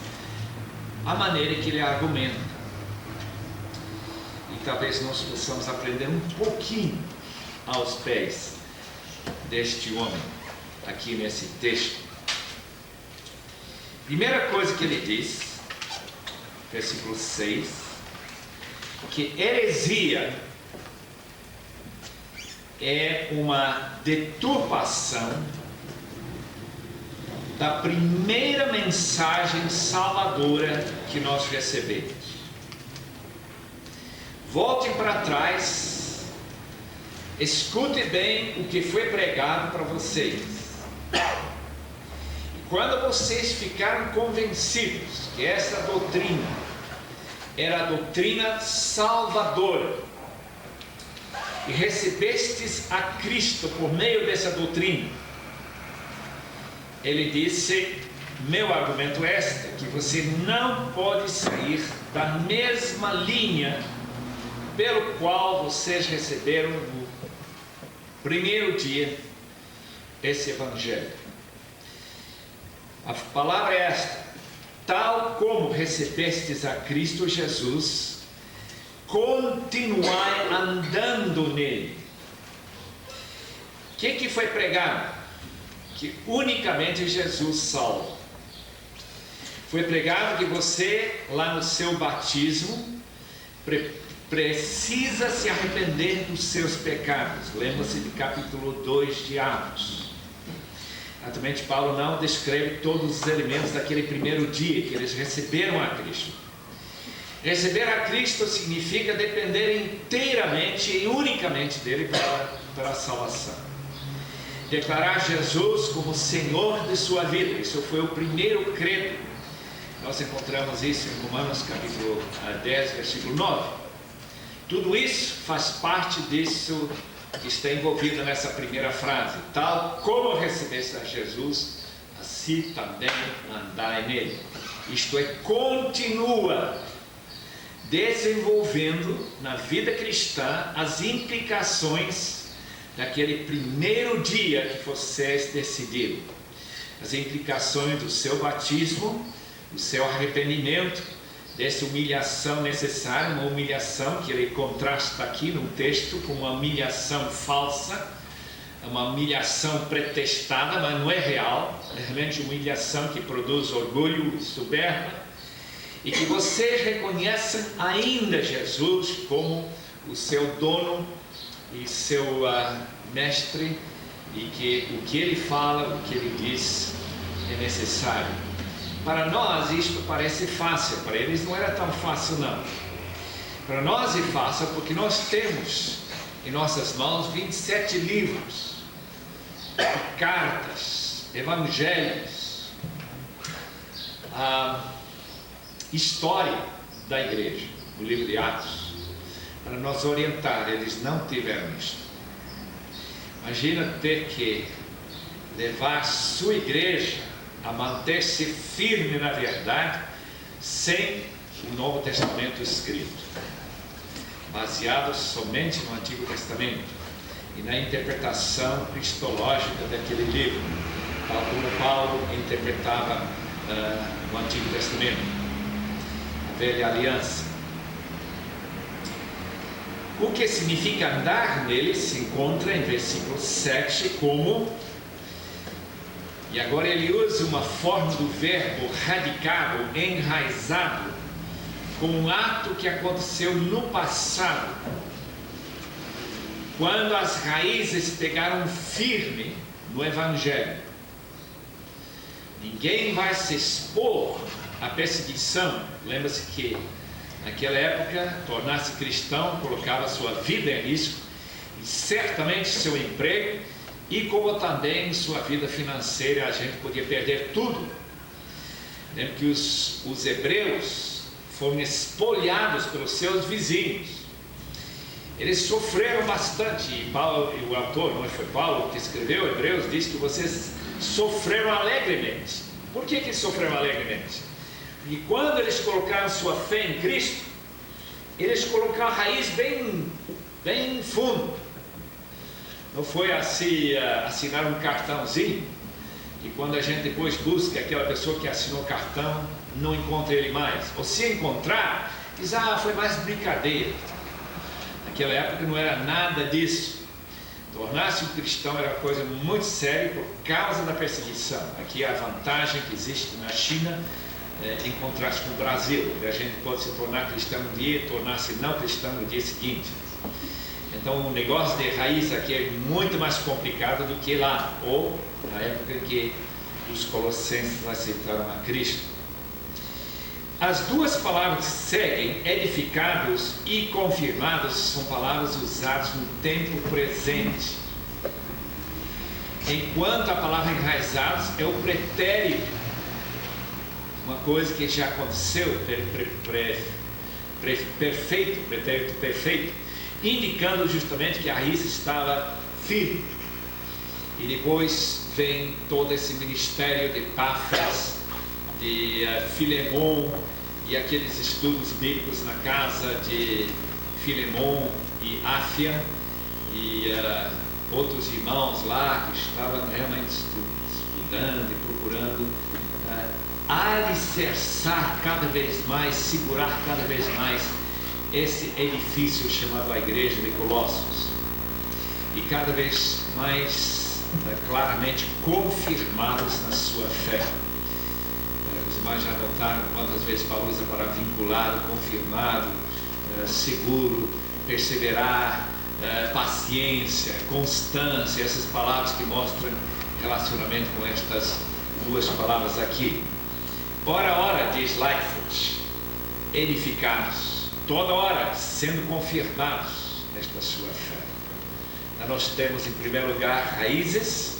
Speaker 1: a maneira que ele argumenta. E talvez nós possamos aprender um pouquinho aos pés deste homem, aqui nesse texto. Primeira coisa que ele diz, versículo 6, que heresia é uma deturpação da primeira mensagem salvadora que nós recebemos. Voltem para trás, escute bem o que foi pregado para vocês. E quando vocês ficaram convencidos que essa doutrina era a doutrina salvadora, e recebestes a Cristo por meio dessa doutrina, ele disse, meu argumento é este, que você não pode sair da mesma linha pelo qual vocês receberam no primeiro dia esse Evangelho. A palavra é esta: tal como recebestes a Cristo Jesus, continuai andando nele. O que foi pregado? Que unicamente Jesus salva. Foi pregado que você, lá no seu batismo, precisa se arrepender dos seus pecados. Lembra-se de capítulo 2 de Atos. Naturalmente, Paulo não descreve todos os elementos daquele primeiro dia que eles receberam a Cristo. Receber a Cristo significa depender inteiramente e unicamente dele para a salvação. Declarar Jesus como Senhor de sua vida. Isso foi o primeiro credo. Nós encontramos isso em Romanos capítulo 10, versículo 9. Tudo isso faz parte disso que está envolvido nessa primeira frase. Tal como recebeste a Jesus, assim se também andai nele. Isto é, continua desenvolvendo na vida cristã as implicações daquele primeiro dia que vocês decidiram. As implicações do seu batismo, do seu arrependimento, dessa humilhação necessária, uma humilhação que ele contrasta aqui no texto com uma humilhação falsa, uma humilhação pretextada, mas não é real, é realmente uma humilhação que produz orgulho e soberba, e que vocês reconhecem ainda Jesus como o seu dono e seu mestre, e que o que ele fala, o que ele diz é necessário. Para nós isto parece fácil, para eles não era tão fácil não. Para nós é fácil porque nós temos em nossas mãos 27 livros, cartas, evangelhos, a história da igreja, o livro de Atos, para nos orientar. Eles não tiveram isto. Imagina ter que levar sua igreja a manter-se firme na verdade sem o Novo Testamento escrito, baseado somente no Antigo Testamento e na interpretação cristológica daquele livro, tal como Paulo interpretava o Antigo Testamento, a Velha Aliança. O que significa andar nele se encontra em versículo 7 como, e agora ele usa uma forma do verbo radicado, enraizado, com um ato que aconteceu no passado, quando as raízes pegaram firme no Evangelho. Ninguém vai se expor à perseguição. Lembra-se que naquela época, tornar-se cristão colocava sua vida em risco, e certamente seu emprego, e como também sua vida financeira. A gente podia perder tudo. Lembra que os hebreus foram espoliados pelos seus vizinhos. Eles sofreram bastante, e Paulo, o autor, não foi Paulo que escreveu Hebreus, diz que vocês sofreram alegremente. Por que sofreram alegremente? E quando eles colocaram sua fé em Cristo, eles colocaram a raiz bem fundo. Não foi assim, assinar um cartãozinho, e quando a gente depois busca aquela pessoa que assinou o cartão, não encontra ele mais. Ou se encontrar, diz, foi mais brincadeira. Naquela época não era nada disso. Tornar-se um cristão era uma coisa muito séria por causa da perseguição. Aqui a vantagem que existe na China, em contraste com o Brasil, a gente pode se tornar cristão um dia e tornar-se não cristão no dia seguinte. Então o negócio de raiz aqui é muito mais complicado do que lá, ou na época em que os colossenses aceitaram a Cristo. As duas palavras que seguem, edificados e confirmados, são palavras usadas no tempo presente, enquanto a palavra enraizados é o pretérito, uma coisa que já aconteceu, perfeito, pretérito perfeito, indicando justamente que a raiz estava firme. E depois vem todo esse ministério de Epáfras, de Filemon, e aqueles estudos bíblicos na casa de Filemon e Áfia, e outros irmãos lá que estavam realmente estudando e procurando alicerçar cada vez mais, segurar cada vez mais esse edifício chamado a Igreja de Colossos, e cada vez mais claramente confirmados na sua fé. Os irmãos já notaram quantas vezes Paulo usa para vinculado, confirmado, seguro, perseverar, paciência, constância, essas palavras que mostram relacionamento com estas duas palavras aqui. Ora, diz Lightfoot, edificados, toda hora sendo confirmados nesta sua fé. Nós temos em primeiro lugar raízes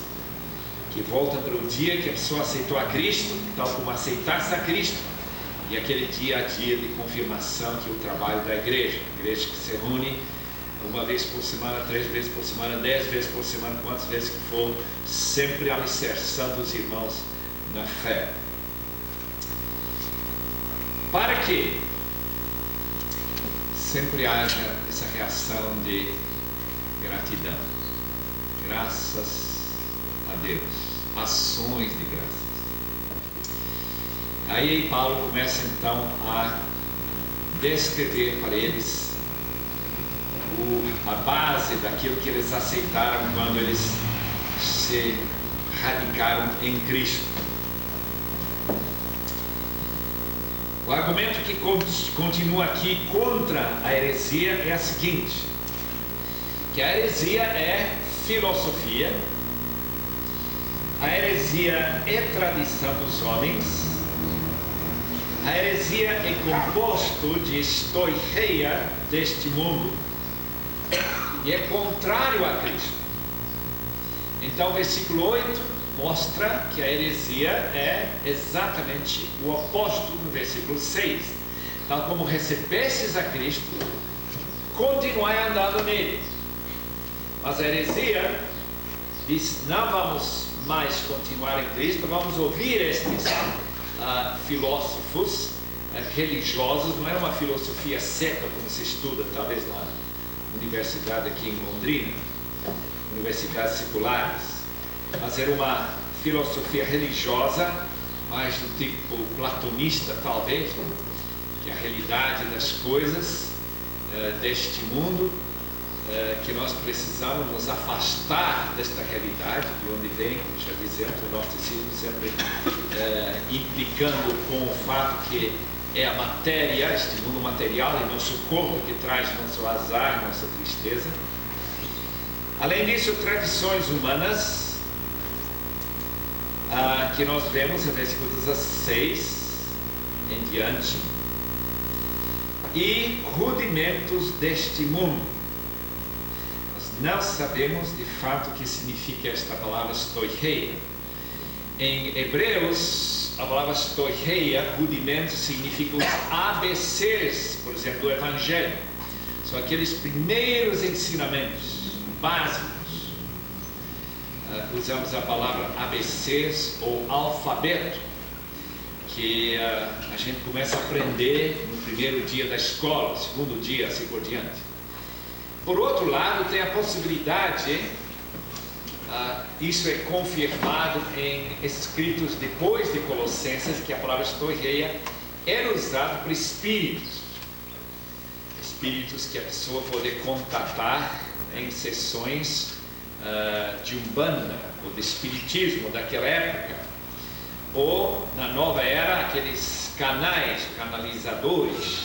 Speaker 1: que voltam para o dia que a pessoa aceitou a Cristo, tal como aceitasse a Cristo, e aquele dia a dia de confirmação, que é o trabalho da igreja. A igreja que se reúne uma vez por semana, 3 vezes por semana, 10 vezes por semana, quantas vezes que for, sempre alicerçando os irmãos na fé. Para que sempre haja essa reação de gratidão, graças a Deus, ações de graças. Aí Paulo começa então a descrever para eles a base daquilo que eles aceitaram quando eles se radicaram em Cristo. O argumento que continua aqui contra a heresia é a seguinte: que a heresia é filosofia, a heresia é tradição dos homens, a heresia é composto de estoicheia deste mundo e é contrário a Cristo. Então o versículo 8 mostra que a heresia é exatamente o oposto do versículo 6. Tal como recebestes a Cristo, continuai andando nele. Mas a heresia diz: não vamos mais continuar em Cristo, vamos ouvir estes filósofos religiosos. Não era uma filosofia seca como se estuda talvez na universidade aqui em Londrina, universidades seculares, mas era uma filosofia religiosa mais do tipo platonista talvez, que a realidade das coisas deste mundo, que nós precisamos nos afastar desta realidade, de onde vem, como já dizemos, o gnosticismo sempre implicando com o fato que é a matéria, este mundo material e nosso corpo que traz nosso azar, nossa tristeza. Além disso, tradições humanas, que nós vemos no versículo 16 em diante, e rudimentos deste mundo. Nós não sabemos de fato o que significa esta palavra stoicheia. Em Hebreus, a palavra stoicheia, rudimento, significa os ABCs, por exemplo, do Evangelho. São aqueles primeiros ensinamentos básicos. Usamos a palavra ABCs ou alfabeto, que a gente começa a aprender no primeiro dia da escola, segundo dia, assim por diante. Por outro lado, tem a possibilidade, isso é confirmado em escritos depois de Colossenses, que a palavra stoicheia era usada por espíritos que a pessoa poder contatar em sessões de Umbanda ou de espiritismo daquela época, ou na nova era aqueles canalizadores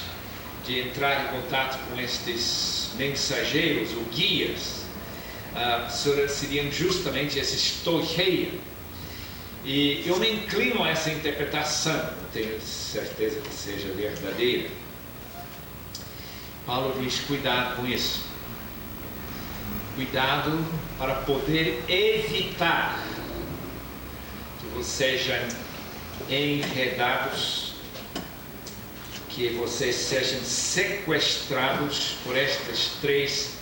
Speaker 1: de entrar em contato com estes mensageiros ou guias, seriam justamente esse stoicheia. E eu me inclino a essa interpretação, não tenho certeza que seja verdadeira. Paulo diz: cuidado com isso. Cuidado para poder evitar que vocês sejam enredados, que vocês sejam sequestrados por estas três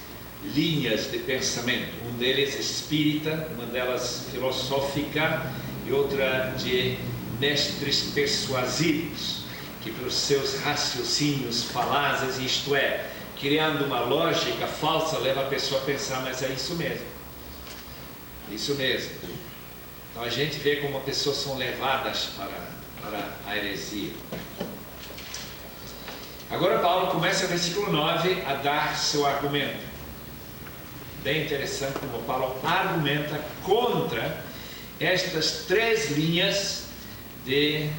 Speaker 1: linhas de pensamento. Um deles espírita, uma delas filosófica e outra de mestres persuasivos, que pelos seus raciocínios falazes, isto é, criando uma lógica falsa, leva a pessoa a pensar: mas é isso mesmo. Isso mesmo. Então a gente vê como as pessoas são levadas para a heresia. Agora Paulo começa no versículo 9 a dar seu argumento. Bem interessante como Paulo argumenta contra estas três linhas de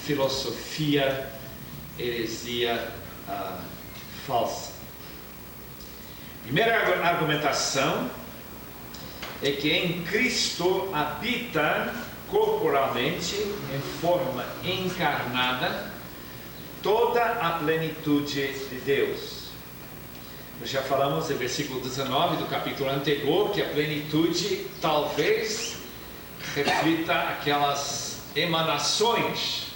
Speaker 1: filosofia, heresia falsa. Primeira argumentação é que em Cristo habita corporalmente, em forma encarnada, toda a plenitude de Deus. Nós já falamos no versículo 19 do capítulo anterior que a plenitude talvez reflita aquelas emanações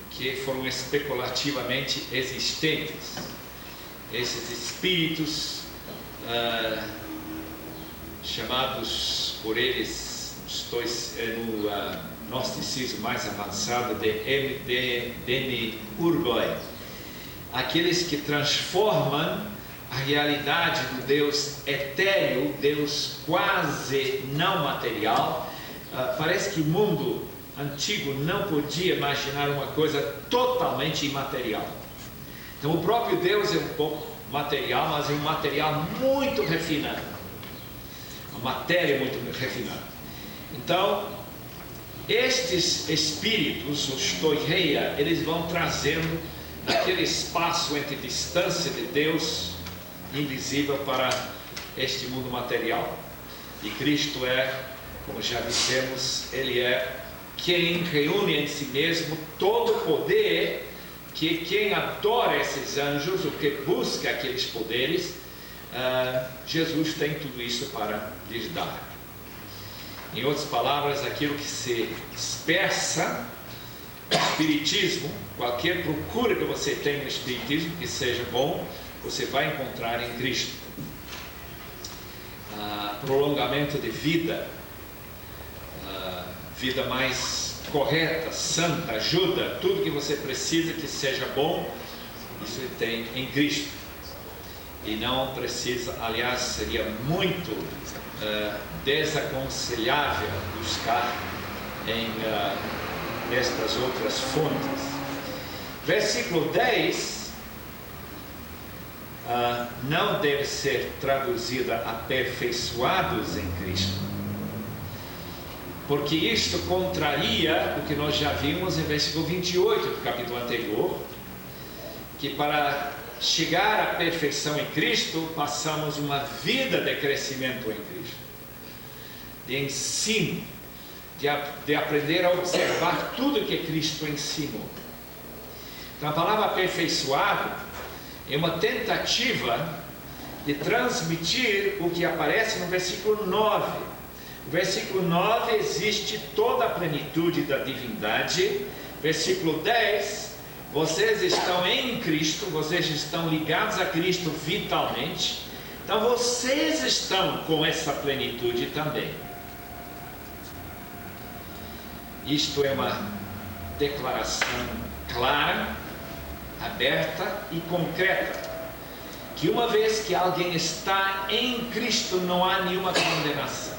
Speaker 1: que foram especulativamente existentes. Esses espíritos chamados por eles gnosticismo mais avançado de demiurgoi, aqueles que transformam a realidade do Deus etéreo, Deus quase não material. Parece que o mundo antigo não podia imaginar uma coisa totalmente imaterial. Então o próprio Deus é um pouco material, mas é um material muito refinado, uma matéria muito refinada. Então estes espíritos, os toireia, eles vão trazendo aquele espaço entre distância de Deus invisível para este mundo material. E Cristo é, como já dissemos, Ele é quem reúne em si mesmo todo o poder, que quem adora esses anjos, o que busca aqueles poderes, Jesus tem tudo isso para lhes dar. Em outras palavras, aquilo que se dispersa, o Espiritismo, qualquer procura que você tenha no Espiritismo, que seja bom, você vai encontrar em Cristo. Prolongamento de vida, vida mais correta, santa, ajuda, tudo que você precisa que seja bom, isso tem em Cristo. E não precisa, aliás, seria muito desaconselhável buscar em estas outras fontes. Versículo 10 não deve ser traduzida aperfeiçoados em Cristo, porque isto contraria o que nós já vimos em versículo 28 do capítulo anterior, que para chegar à perfeição em Cristo, passamos uma vida de crescimento em Cristo, de ensino, de aprender a observar tudo que Cristo ensinou. Então a palavra aperfeiçoado é uma tentativa de transmitir o que aparece no versículo 9. No versículo 9 existe toda a plenitude da divindade. Versículo 10, vocês estão em Cristo, vocês estão ligados a Cristo vitalmente, então vocês estão com essa plenitude também. Isto é uma declaração clara, aberta e concreta, que uma vez que alguém está em Cristo, não há nenhuma condenação.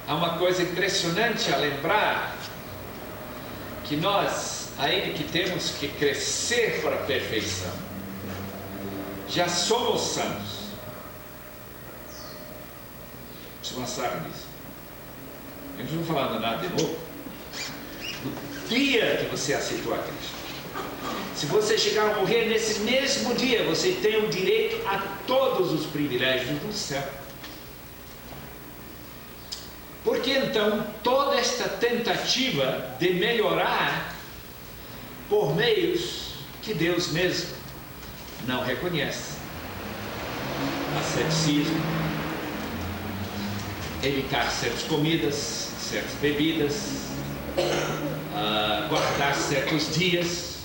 Speaker 1: Há uma coisa impressionante a lembrar, que nós, ainda que temos que crescer para a perfeição, já somos santos. Vocês não sabem disso. Eu não estou falando nada de novo. No dia que você aceitou a Cristo, se você chegar a morrer nesse mesmo dia, você tem o direito a todos os privilégios do céu. Por que então toda esta tentativa de melhorar por meios que Deus mesmo não reconhece? Asceticismo, evitar certas comidas, certas bebidas, guardar certos dias,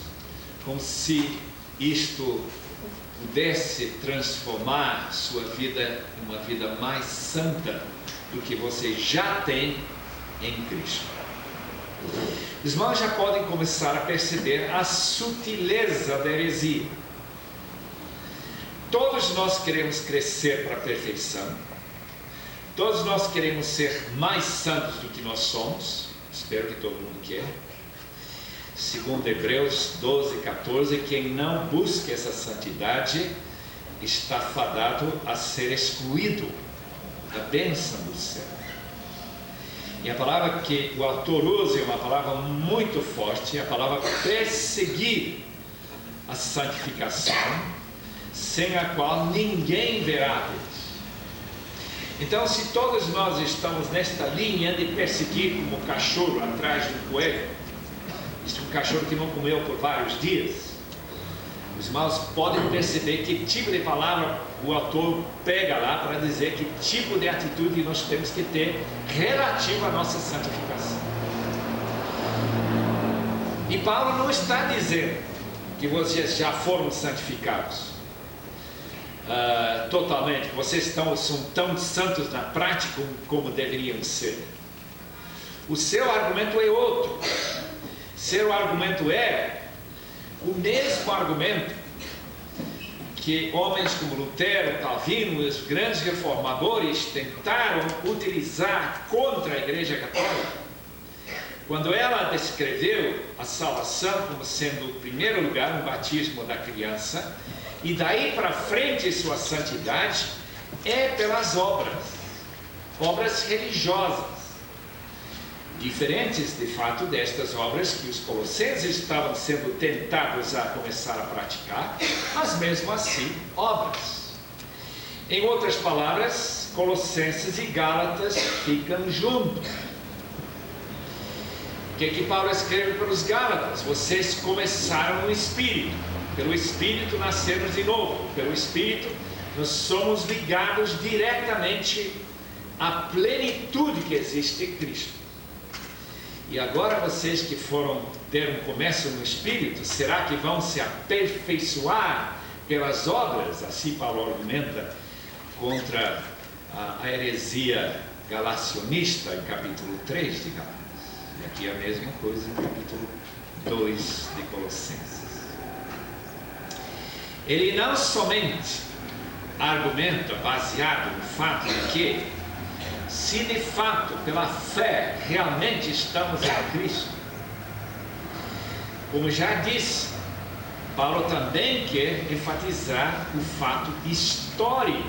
Speaker 1: como se isto pudesse transformar sua vida em uma vida mais santa do que você já tem em Cristo. Os irmãos já podem começar a perceber a sutileza da heresia. Todos nós queremos crescer para a perfeição, todos nós queremos ser mais santos do que nós somos, espero que todo mundo quer. Segundo Hebreus 12, 14, quem não busca essa santidade está fadado a ser excluído da bênção do céu. E a palavra que o autor usa é uma palavra muito forte, é a palavra perseguir a santificação, sem a qual ninguém verá a Deus. Então, se todos nós estamos nesta linha de perseguir como o cachorro atrás do coelho, isto é um cachorro que não comeu por vários dias, os irmãos podem perceber que tipo de palavra o autor pega lá para dizer que tipo de atitude nós temos que ter relativa à nossa santificação. E Paulo não está dizendo que vocês já foram santificados totalmente, que vocês são tão santos na prática como deveriam ser. O seu argumento é outro. Seu argumento é o mesmo argumento que homens como Lutero, Calvino e os grandes reformadores tentaram utilizar contra a Igreja Católica. Quando ela descreveu a salvação como sendo, em primeiro lugar, um batismo da criança, e daí para frente sua santidade é pelas obras religiosas, diferentes de fato destas obras que os colossenses estavam sendo tentados a começar a praticar, mas mesmo assim, obras. Em outras palavras, Colossenses e Gálatas ficam juntos. O que Paulo escreve para os Gálatas? Vocês começaram no Espírito, pelo Espírito nascemos de novo, pelo Espírito nós somos ligados diretamente à plenitude que existe em Cristo. E agora vocês que deram um começo no Espírito, será que vão se aperfeiçoar pelas obras? Assim Paulo argumenta contra a heresia galacionista em capítulo 3 de Gálatas. E aqui é a mesma coisa no capítulo 2 de Colossenses. Ele não somente argumenta baseado no fato de que, se de fato pela fé realmente estamos em Cristo, como já disse, Paulo também quer enfatizar o fato histórico,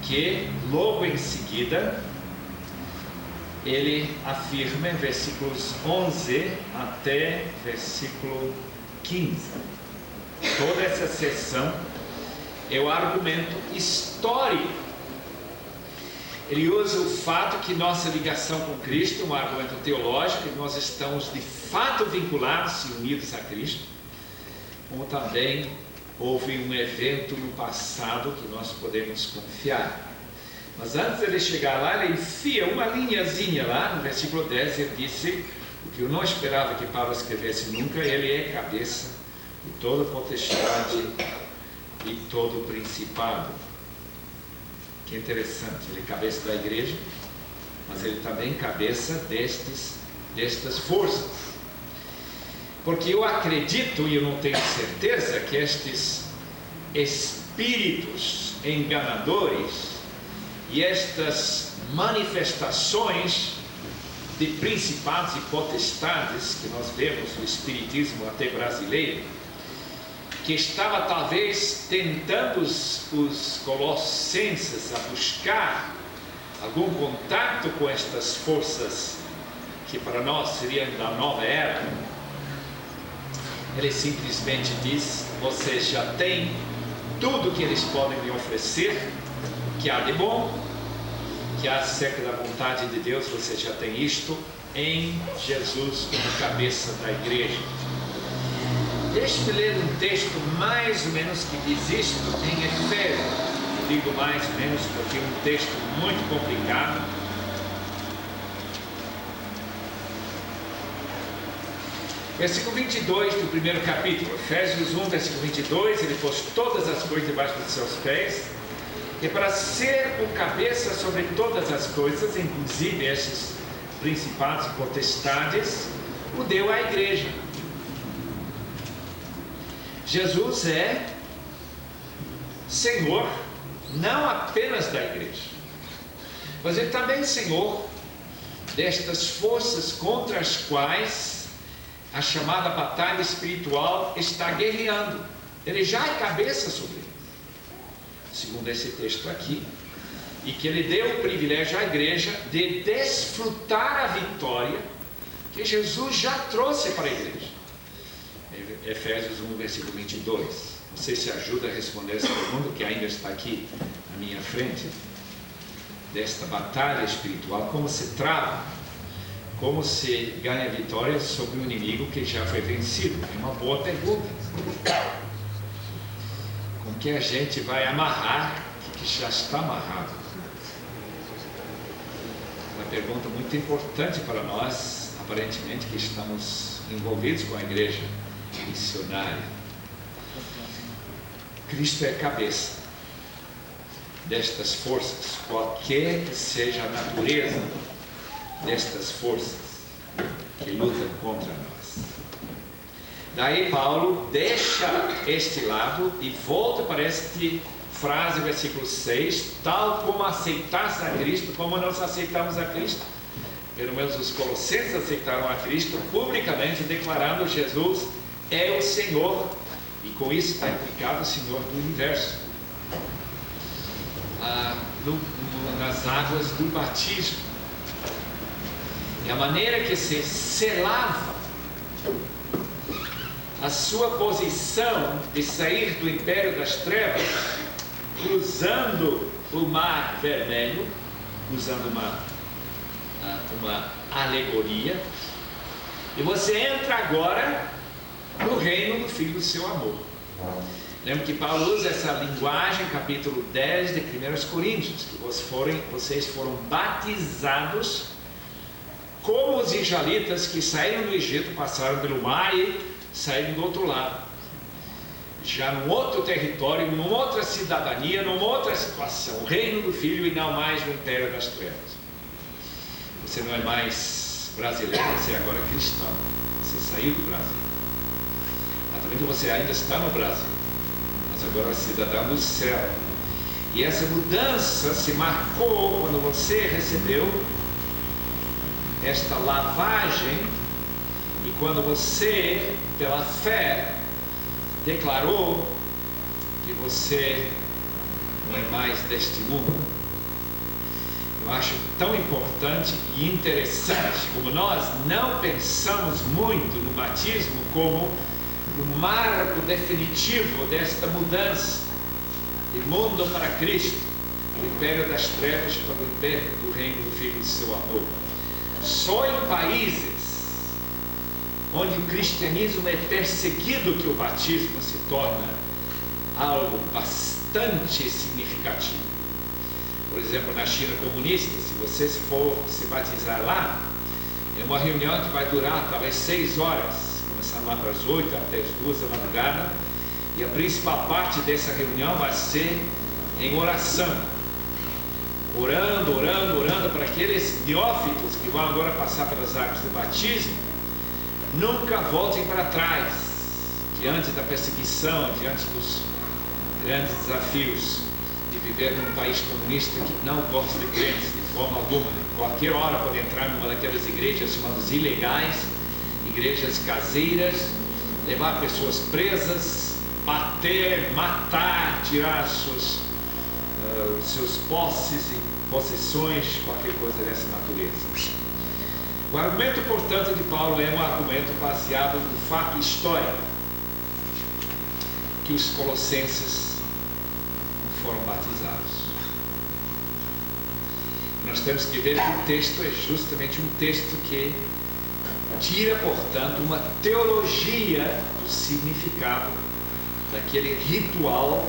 Speaker 1: que logo em seguida ele afirma em versículos 11 até versículo 15. Toda essa seção é o argumento histórico. Ele usa o fato que nossa ligação com Cristo é um argumento teológico, que nós estamos de fato vinculados e unidos a Cristo, como também houve um evento no passado que nós podemos confiar. Mas antes de ele chegar lá, ele enfia uma linhazinha lá no versículo 10, ele disse o que eu não esperava que Paulo escrevesse nunca: ele é cabeça de toda potestade e todo principado. Que interessante, ele é cabeça da igreja, mas ele também é cabeça destas forças. Porque eu acredito, e eu não tenho certeza, que estes espíritos enganadores e estas manifestações de principados e potestades que nós vemos no espiritismo até brasileiro, que estava talvez tentando os colossenses a buscar algum contato com estas forças que para nós seriam da nova era, ele simplesmente diz: vocês já têm tudo que eles podem me oferecer, que há de bom, que há acerca da vontade de Deus, vocês já têm isto em Jesus como cabeça da igreja. Deixe-me ler um texto mais ou menos que diz isto em Efésios. Eu digo mais ou menos porque é um texto muito complicado. Versículo 22 do primeiro capítulo, Efésios 1, versículo 22, ele pôs todas as coisas debaixo dos seus pés, e para ser o cabeça sobre todas as coisas, inclusive esses principados e potestades, o deu à igreja. Jesus é Senhor, não apenas da igreja, mas ele também é Senhor destas forças contra as quais a chamada batalha espiritual está guerreando. Ele já é cabeça sobre ele, segundo esse texto aqui, e que ele deu o privilégio à igreja de desfrutar a vitória que Jesus já trouxe para a igreja. Efésios 1, versículo 22. Você se ajuda a responder essa pergunta que ainda está aqui na minha frente, desta batalha espiritual, como se trava, como se ganha vitória sobre um inimigo que já foi vencido? É uma boa pergunta. Com que a gente vai amarrar o que já está amarrado? Uma pergunta muito importante para nós, aparentemente, que estamos envolvidos com a igreja missionária. Cristo é cabeça destas forças, qualquer que seja a natureza destas forças que lutam contra nós. Daí Paulo deixa este lado e volta para esta frase, versículo 6, tal como aceitaste a Cristo, como nós aceitamos a Cristo. Pelo menos os colossenses aceitaram a Cristo publicamente, declarando Jesus é o Senhor, e com isso está implicado o Senhor do universo. Nas águas do batismo. E a maneira que se selava a sua posição de sair do império das trevas, cruzando o mar vermelho, usando uma alegoria, e você entra agora no reino do Filho do seu amor. Lembra que Paulo usa essa linguagem, capítulo 10 de 1 Coríntios, que vocês foram batizados como os israelitas que saíram do Egito, passaram pelo mar e saíram do outro lado. Já num outro território, numa outra cidadania, numa outra situação. O reino do Filho e não mais no império das trevas. Você não é mais brasileiro, você é agora cristão. Você saiu do Brasil. Atualmente você ainda está no Brasil, mas agora é cidadão do céu. E essa mudança se marcou quando você recebeu esta lavagem e quando você, pela fé, declarou que você não é mais deste mundo. Eu acho tão importante e interessante como nós não pensamos muito no batismo como o marco definitivo desta mudança de mundo para Cristo, do império das trevas para o império do reino do Filho do seu amor. Só em países onde o cristianismo é perseguido que o batismo se torna algo bastante significativo. Por exemplo, na China comunista, se você for se batizar lá, é uma reunião que vai durar talvez 6 horas, começando lá para as 8 até as 2 da madrugada, e a principal parte dessa reunião vai ser em oração. Orando para aqueles neófitos que vão agora passar pelas águas do batismo, nunca voltem para trás, diante da perseguição, diante dos grandes desafios de viver num país comunista que não gosta de crentes de forma alguma. Qualquer hora pode entrar numa daquelas igrejas chamadas ilegais, igrejas caseiras, levar pessoas presas, bater, matar, tirar seus posses e possessões, qualquer coisa dessa natureza. O argumento, portanto, de Paulo é um argumento baseado no fato histórico que os colossenses foram batizados. Nós temos que ver que o texto é justamente um texto que tira, portanto, uma teologia do significado daquele ritual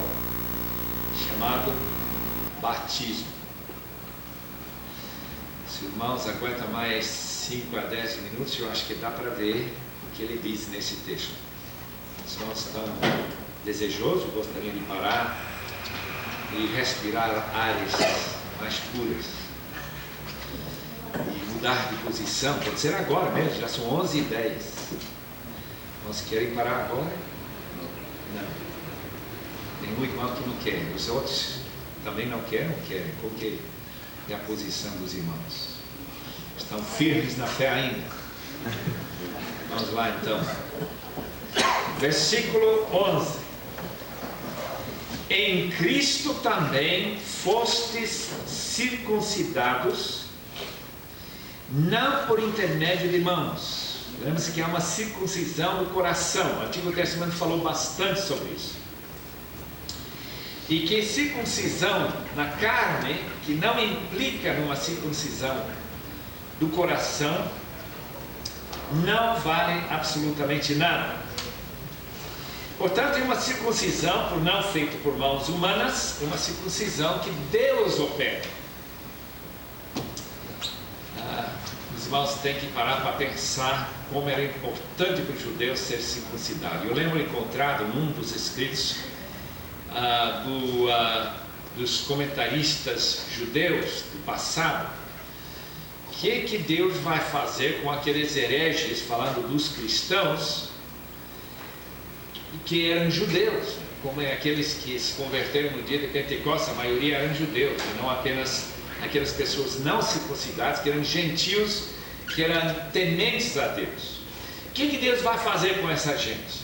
Speaker 1: chamado batismo. Se os irmãos aguentam mais 5 a 10 minutos, eu acho que dá para ver o que ele diz nesse texto. Os irmãos estão desejosos, gostariam de parar e respirar ares mais puras e mudar de posição. Pode ser agora mesmo, já são 11h10. Nós querem parar agora? Não. Tem muito irmão que não quer. Os outros também não querem. Qual que é a posição dos irmãos? Estão firmes na fé ainda. Vamos lá então. Versículo 11. Em Cristo também fostes circuncidados, não por intermédio de mãos. Lembre-se que há uma circuncisão do coração. O Antigo Testamento falou bastante sobre isso. E que circuncisão na carne, que não implica numa circuncisão do coração, não vale absolutamente nada. Portanto, é uma circuncisão não feita por mãos humanas, é uma circuncisão que Deus opera. Os irmãos têm que parar para pensar como era importante para o judeu ser circuncidado. Eu lembro encontrado num dos escritos dos comentaristas judeus do passado, que Deus vai fazer com aqueles hereges, falando dos cristãos, que eram judeus, como aqueles que se converteram no dia de Pentecostes, a maioria eram judeus, e não apenas aquelas pessoas não circuncidadas, que eram gentios, que eram tementes a Deus. O que Deus vai fazer com essa gente?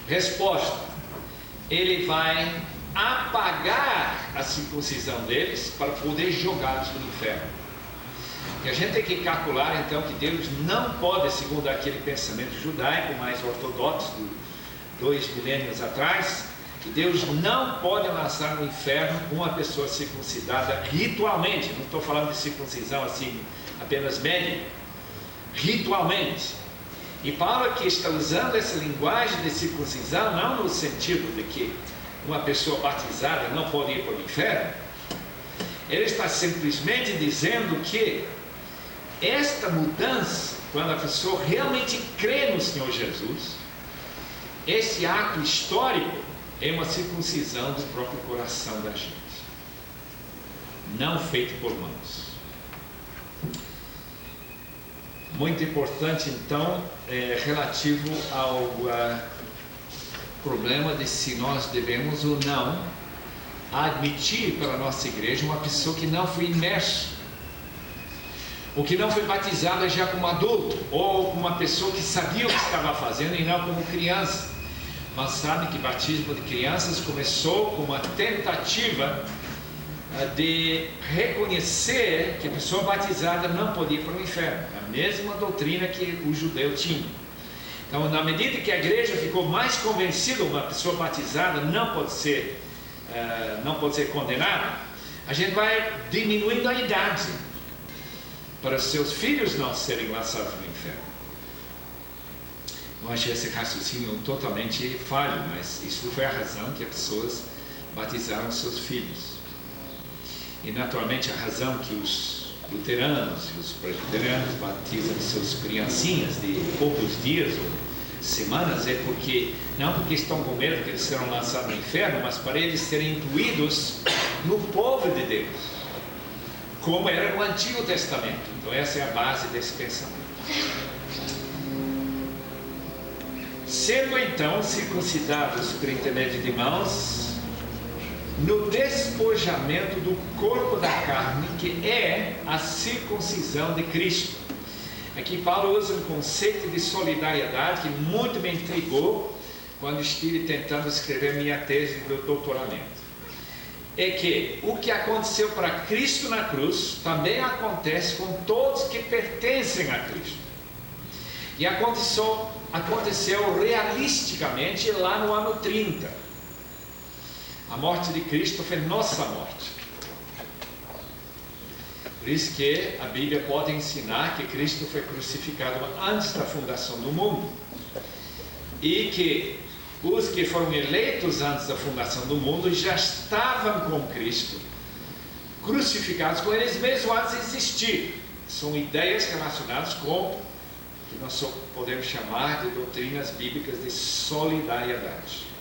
Speaker 1: Resposta: Ele vai apagar a circuncisão deles para poder jogá-los no inferno. E a gente tem que calcular então que Deus não pode, segundo aquele pensamento judaico mais ortodoxo de 2 milênios atrás, que Deus não pode lançar no inferno uma pessoa circuncidada ritualmente. Não estou falando de circuncisão assim apenas médica, ritualmente. E Paulo aqui está usando essa linguagem de circuncisão não no sentido de que uma pessoa batizada não pode ir para o inferno. Ele está simplesmente dizendo que esta mudança, quando a pessoa realmente crê no Senhor Jesus, esse ato histórico é uma circuncisão do próprio coração da gente, não feito por mãos. Muito importante então, relativo ao problema de se nós devemos ou não admitir para a nossa igreja uma pessoa que não foi imersa, ou que não foi batizada já como adulto, ou uma pessoa que sabia o que estava fazendo e não como criança. Mas sabe que batismo de crianças começou com uma tentativa de reconhecer que a pessoa batizada não podia ir para o inferno, a mesma doutrina que o judeu tinha. Então, na medida que a igreja ficou mais convencida, uma pessoa batizada não pode ser condenada, a gente vai diminuindo a idade para os seus filhos não serem lançados no inferno. Eu acho esse raciocínio totalmente falho, mas isso foi a razão que as pessoas batizaram seus filhos. E naturalmente a razão que os luteranos e os presbiterianos batizam seus criancinhas de poucos dias ou semanas é porque, não porque estão com medo que eles serão lançados no inferno, mas para eles serem incluídos no povo de Deus, como era no Antigo Testamento. Então essa é a base desse pensamento. Sendo então circuncidados por intermédio de mãos, no despojamento do corpo da carne, que é a circuncisão de Cristo. Aqui Paulo usa um conceito de solidariedade que muito me intrigou quando estive tentando escrever minha tese de doutoramento. É que o que aconteceu para Cristo na cruz também acontece com todos que pertencem a Cristo. E aconteceu realisticamente lá no ano 30. A morte de Cristo foi nossa morte. Por isso que a Bíblia pode ensinar que Cristo foi crucificado antes da fundação do mundo. E que os que foram eleitos antes da fundação do mundo já estavam com Cristo, crucificados com eles mesmo antes de existir. São ideias relacionadas com o que nós podemos chamar de doutrinas bíblicas de solidariedade.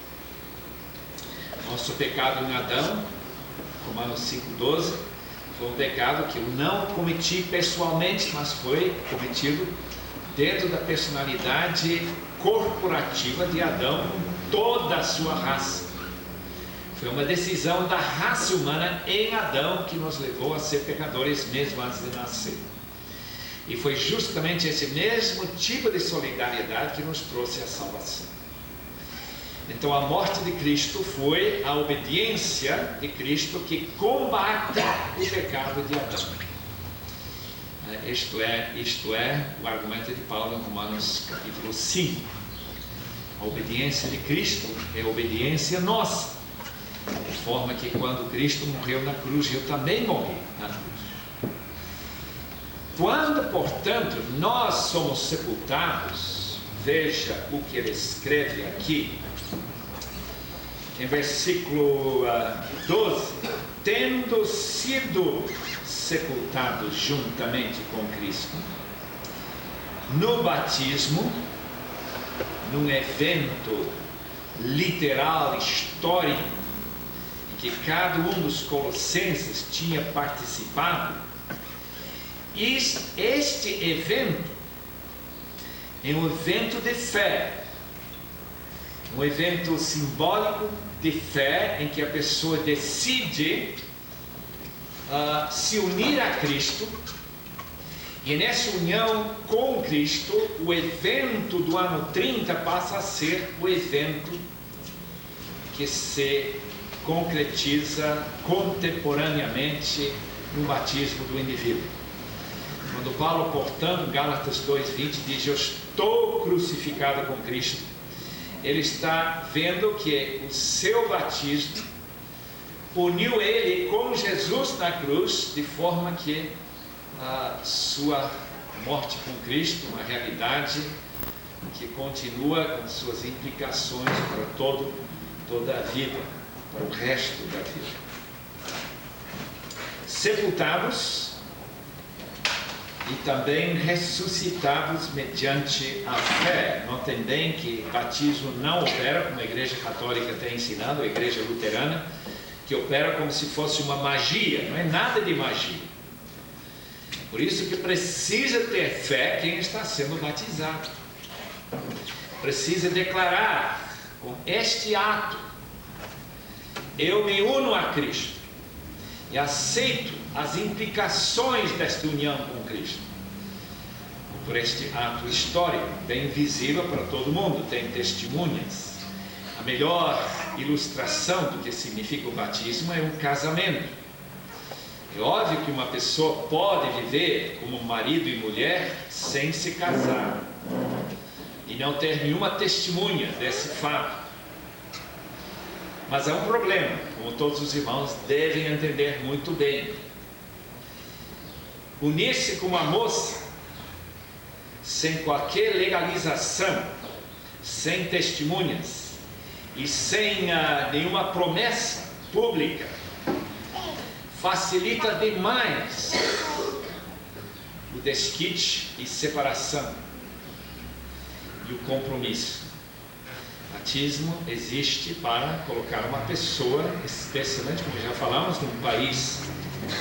Speaker 1: Nosso pecado em Adão, Romanos 5,12, foi um pecado que eu não cometi pessoalmente, mas foi cometido dentro da personalidade corporativa de Adão, toda a sua raça. Foi uma decisão da raça humana em Adão que nos levou a ser pecadores mesmo antes de nascer. E foi justamente esse mesmo tipo de solidariedade que nos trouxe a salvação. Então a morte de Cristo foi a obediência de Cristo que combate o pecado de Adão. Isto é o argumento de Paulo em Romanos capítulo 5. A obediência de Cristo é a obediência nossa. De forma que quando Cristo morreu na cruz, eu também morri na cruz. Quando, portanto, nós somos sepultados, veja o que ele escreve aqui, em versículo 12, tendo sido sepultados juntamente com Cristo, no batismo, num evento literal, histórico, em que cada um dos colossenses tinha participado, E este evento é um evento de fé, um evento simbólico de fé em que a pessoa decide se unir a Cristo, e nessa união com Cristo, o evento do ano 30 passa a ser o evento que se concretiza contemporaneamente no batismo do indivíduo. Quando Paulo, portanto, Gálatas 2:20 diz: eu estou crucificado com Cristo, ele está vendo que o seu batismo uniu ele com Jesus na cruz, de forma que a sua morte com Cristo, uma realidade que continua com suas implicações para toda a vida, para o resto da vida. Sepultados e também ressuscitados mediante a fé. Notem bem que batismo não opera, como a Igreja Católica tem ensinado, a Igreja Luterana, que opera como se fosse uma magia. Não é nada de magia. Por isso que precisa ter fé quem está sendo batizado. Precisa declarar com este ato: eu me uno a Cristo e aceito as implicações desta união com Cristo. Por este ato histórico, bem visível para todo mundo, tem testemunhas. A melhor ilustração do que significa o batismo é um casamento. É óbvio que uma pessoa pode viver como marido e mulher sem se casar e não ter nenhuma testemunha desse fato. Mas há um problema, como todos os irmãos devem entender muito bem. Unir-se com uma moça sem qualquer legalização, sem testemunhas e sem nenhuma promessa pública facilita demais o desquite e separação e o compromisso. O batismo existe para colocar uma pessoa, especialmente, como já falamos, num país,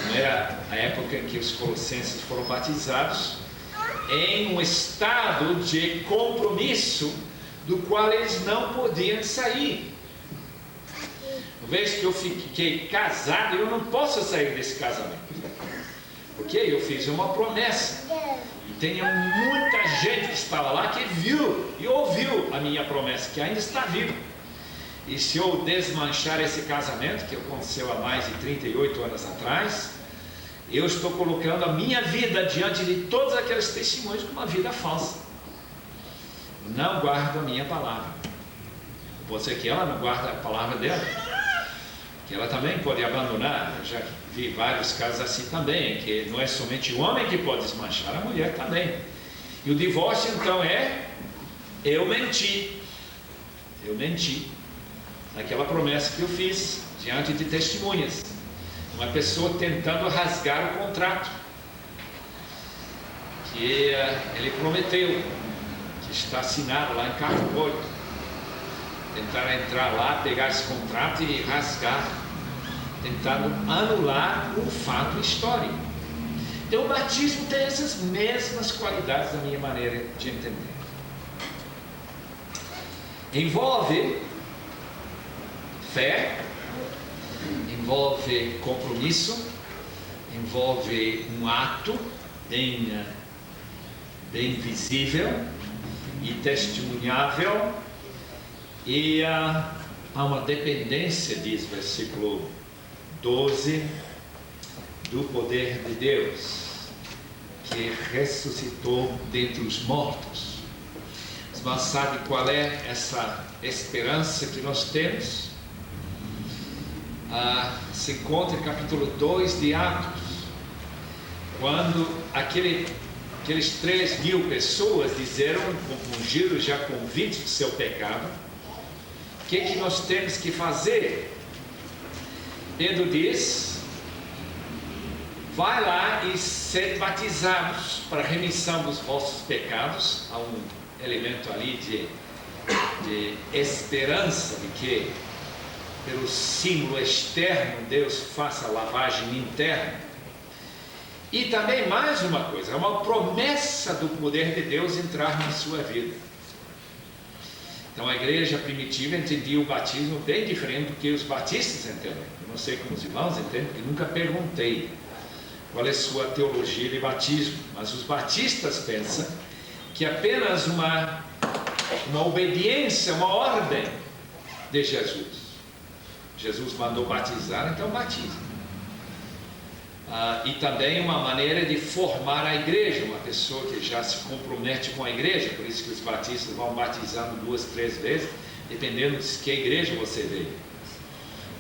Speaker 1: não era a época em que os colossenses foram batizados, em um estado de compromisso do qual eles não podiam sair. Uma vez que eu fiquei casado, eu não posso sair desse casamento, porque eu fiz uma promessa. E tem muita gente que estava lá que viu e ouviu a minha promessa, que ainda está viva. E se eu desmanchar esse casamento, que aconteceu há mais de 38 anos atrás, eu estou colocando a minha vida diante de todos aqueles testemunhos como uma vida falsa. Não guardo a minha palavra. Pode ser que ela não guarde a palavra dela, que ela também pode abandonar. Eu já vi vários casos assim também, que não é somente o homem que pode desmanchar, a mulher também. E o divórcio então é: eu menti naquela promessa que eu fiz diante de testemunhas. Uma pessoa tentando rasgar o contrato que ele prometeu, que está assinado lá em cartório. Tentar entrar lá, pegar esse contrato e rasgar, tentando anular um fato histórico. Então o batismo tem essas mesmas qualidades da minha maneira de entender. Envolve fé, envolve compromisso, envolve um ato bem visível e testemunhável, e há uma dependência, diz versículo 12, do poder de Deus que ressuscitou dentre os mortos. Os irmãos sabem qual é essa esperança que nós temos? Se encontra em capítulo 2 de Atos, quando aqueles 3.000 pessoas disseram, compungidos, já convictos do seu pecado: o que nós temos que fazer? Pedro diz: vai lá e sede batizados para a remissão dos vossos pecados. Há um elemento ali de esperança de que pelo símbolo externo Deus faça a lavagem interna. E também mais uma coisa, é uma promessa do poder de Deus entrar na sua vida. Então a igreja primitiva entendia o batismo bem diferente do que os batistas entendem. Eu não sei como os irmãos entendem, porque nunca perguntei qual é a sua teologia de batismo. Mas os batistas pensam que apenas uma obediência, uma ordem de Jesus. Jesus mandou batizar, então batiza. E também uma maneira de formar a igreja, uma pessoa que já se compromete com a igreja, por isso que os batistas vão batizando 2, 3 vezes, dependendo de que igreja você veio.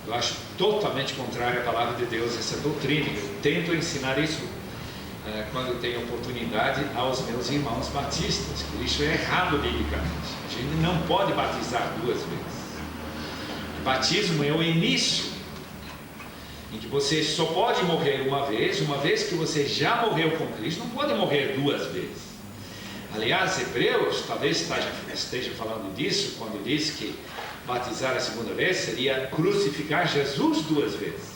Speaker 1: Eu acho totalmente contrário à palavra de Deus essa doutrina. Eu tento ensinar isso quando eu tenho oportunidade aos meus irmãos batistas, que isso é errado biblicamente. A gente não pode batizar 2 vezes. O batismo é o início, em que você só pode morrer uma vez que você já morreu com Cristo, não pode morrer 2 vezes. Aliás, Hebreus talvez esteja falando disso, quando diz que batizar a segunda vez seria crucificar Jesus 2 vezes,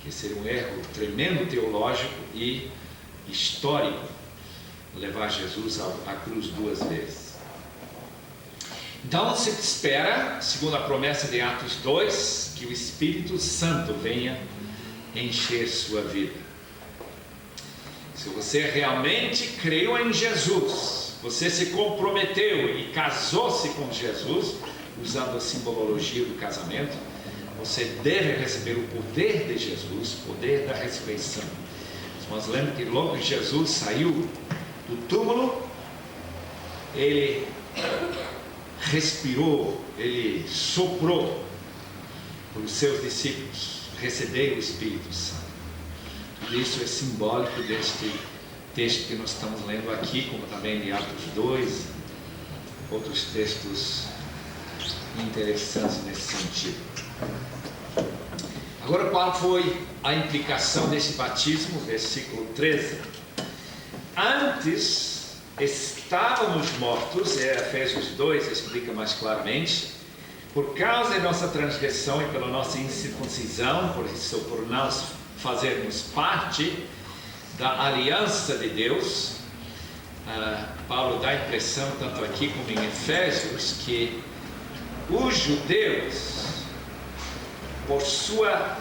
Speaker 1: que seria um erro tremendo teológico e histórico, levar Jesus à cruz 2 vezes. Então se espera, segundo a promessa de Atos 2, que o Espírito Santo venha encher sua vida. Se você realmente creu em Jesus, você se comprometeu e casou-se com Jesus, usando a simbologia do casamento, você deve receber o poder de Jesus, o poder da ressurreição. Mas lembra que logo que Jesus saiu do túmulo, ele respirou, ele soprou para os seus discípulos receber o Espírito Santo. Tudo isso é simbólico deste texto que nós estamos lendo aqui, como também de Atos 2, outros textos interessantes nesse sentido. Agora, qual foi a implicação desse batismo? Versículo 13. Antes estávamos mortos, Efésios 2 explica mais claramente, por causa da nossa transgressão e pela nossa incircuncisão, por nós fazermos parte da aliança de Deus. Paulo dá a impressão, tanto aqui como em Efésios, que os judeus, por sua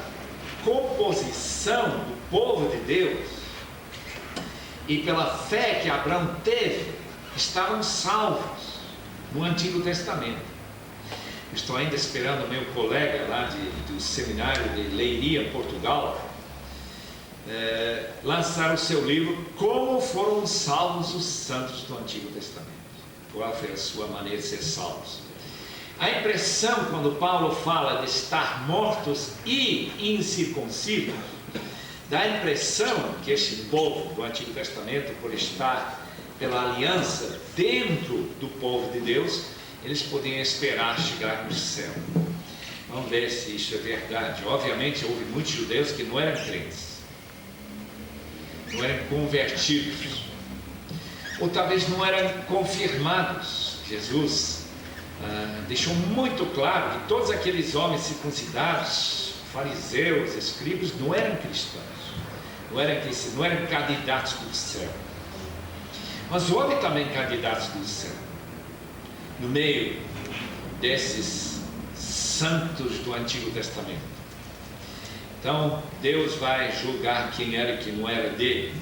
Speaker 1: composição do povo de Deus e pela fé que Abraão teve, estavam salvos no Antigo Testamento. Estou ainda esperando o meu colega lá do seminário de Leiria, Portugal, lançar o seu livro Como Foram Salvos os Santos do Antigo Testamento. Qual foi a sua maneira de ser salvos? A impressão, quando Paulo fala de estar mortos e incircuncisos, dá a impressão que este povo do Antigo Testamento, por estar pela aliança dentro do povo de Deus, eles podiam esperar chegar no céu. Vamos ver se isso é verdade. Obviamente houve muitos judeus que não eram crentes, não eram convertidos, ou talvez não eram confirmados. Jesus deixou muito claro que todos aqueles homens circuncidados, fariseus, escribas, não eram cristãos, não eram candidatos do céu. Mas houve também candidatos do céu no meio desses santos do Antigo Testamento. Então Deus vai julgar quem era e quem não era dele.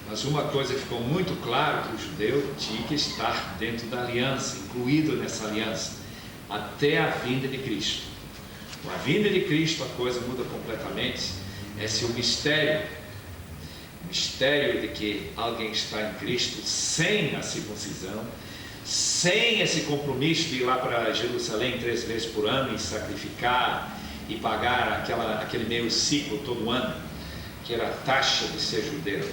Speaker 1: Mas uma coisa ficou muito clara, que o judeu tinha que estar dentro da aliança, incluído nessa aliança, até a vinda de Cristo. Com a vinda de Cristo a coisa muda completamente. Esse é o mistério de que alguém está em Cristo sem a circuncisão, sem esse compromisso de ir lá para Jerusalém 3 vezes por ano e sacrificar e pagar aquele meio ciclo todo ano, que era a taxa de ser judeu.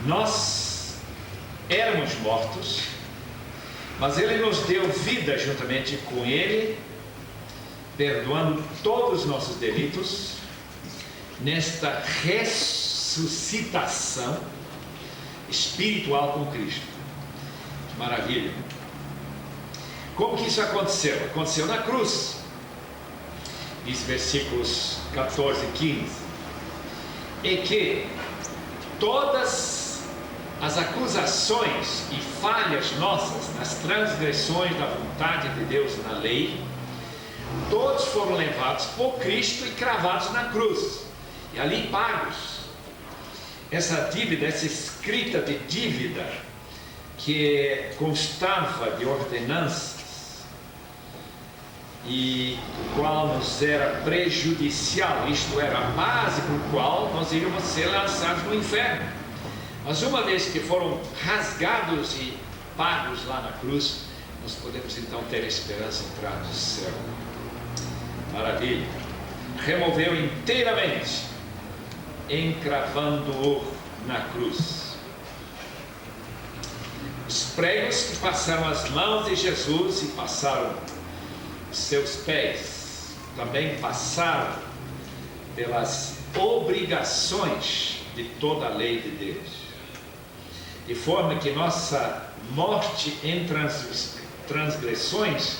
Speaker 1: Nós éramos mortos, mas Ele nos deu vida juntamente com Ele, perdoando todos os nossos delitos, nesta ressuscitação espiritual com Cristo. Que maravilha! Como que isso aconteceu? Aconteceu na cruz. Diz versículos 14 e 15. e que todas as acusações e falhas nossas nas transgressões da vontade de Deus na lei, todos foram levados por Cristo e cravados na cruz, e ali pagos. Essa dívida, essa escrita de dívida, que constava de ordenanças, e o qual nos era prejudicial, isto era a base por qual nós iríamos ser lançados no inferno. Mas uma vez que foram rasgados e pagos lá na cruz, nós podemos então ter esperança de entrar no céu. Maravilha! Removeu inteiramente, encravando-o na cruz. Os pregos que passaram as mãos de Jesus e passaram os seus pés, também passaram pelas obrigações de toda a lei de Deus, de forma que nossa morte em transgressões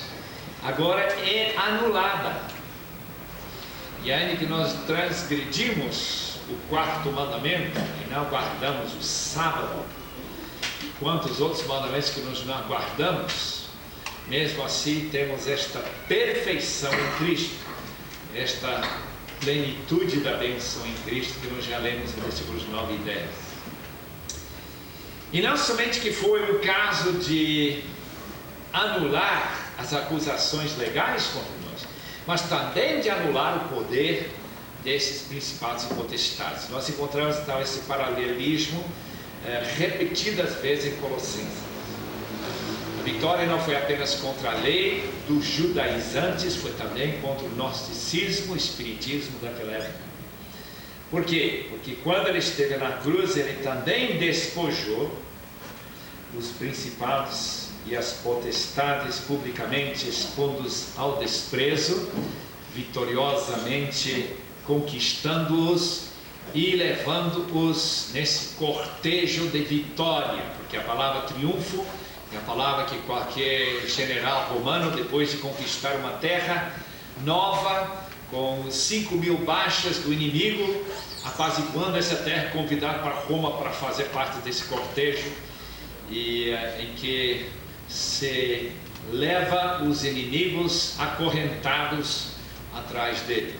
Speaker 1: agora é anulada. E ainda que nós transgredimos o quarto mandamento e não guardamos o sábado, quantos outros mandamentos que nós não guardamos, mesmo assim temos esta perfeição em Cristo, esta plenitude da bênção em Cristo que nós já lemos em versículos 9 e 10. E não somente que foi o caso de anular as acusações legais contra nós, mas também de anular o poder desses principados e potestades. Nós encontramos então esse paralelismo repetidas vezes em Colossenses. A vitória não foi apenas contra a lei dos judaizantes, foi também contra o gnosticismo, o espiritismo daquela época. Por quê? Porque quando ele esteve na cruz, ele também despojou os principados e as potestades publicamente, expondo-os ao desprezo, vitoriosamente conquistando-os e levando-os nesse cortejo de vitória, porque a palavra triunfo é a palavra que qualquer general romano, depois de conquistar uma terra nova, com 5.000 baixas do inimigo, apaziguando essa terra, convidado para Roma para fazer parte desse cortejo, e em que se leva os inimigos acorrentados atrás dele.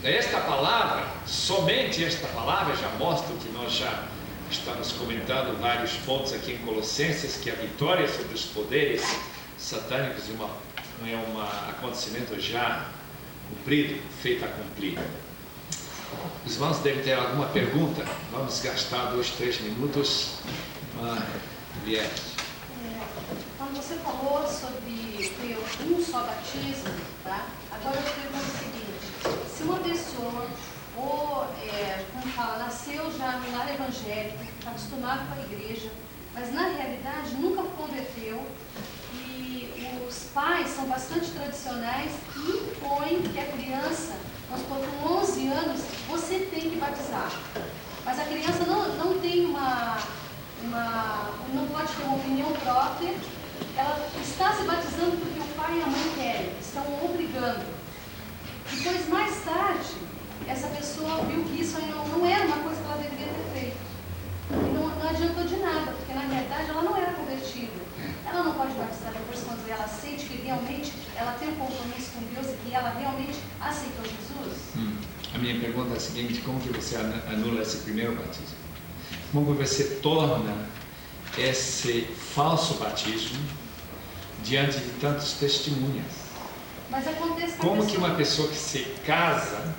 Speaker 1: Esta palavra, somente esta palavra já mostra que nós já estamos comentando vários pontos aqui em Colossenses, que a vitória sobre os poderes satânicos é um acontecimento já cumprido, feito a cumprir. Os irmãos devem ter alguma pergunta? Vamos gastar 2, 3 minutos.
Speaker 2: Quando você falou sobre ter um só batismo, tá? Agora eu pergunto o seguinte: se uma pessoa como fala, nasceu já no lar evangélico, está acostumado com a igreja, mas na realidade nunca converteu, e os pais são bastante tradicionais e impõem que a criança, vamos supor, com 11 anos, você tem que batizar. Mas a criança não tem não pode ter uma opinião própria, ela está se batizando porque o pai e a mãe querem, estão obrigando. Depois, mais tarde, essa pessoa viu que isso não era uma coisa que ela deveria ter feito. E não adiantou de nada, porque na realidade ela não era convertida. Ela não pode batizar depois quando ela sente que realmente ela tem um compromisso com Deus e que ela realmente aceitou Jesus.
Speaker 1: A minha pergunta é a seguinte: como que você anula esse primeiro batismo? Como você torna esse falso batismo diante de tantos testemunhas?
Speaker 2: Mas acontece
Speaker 1: como que uma pessoa que se casa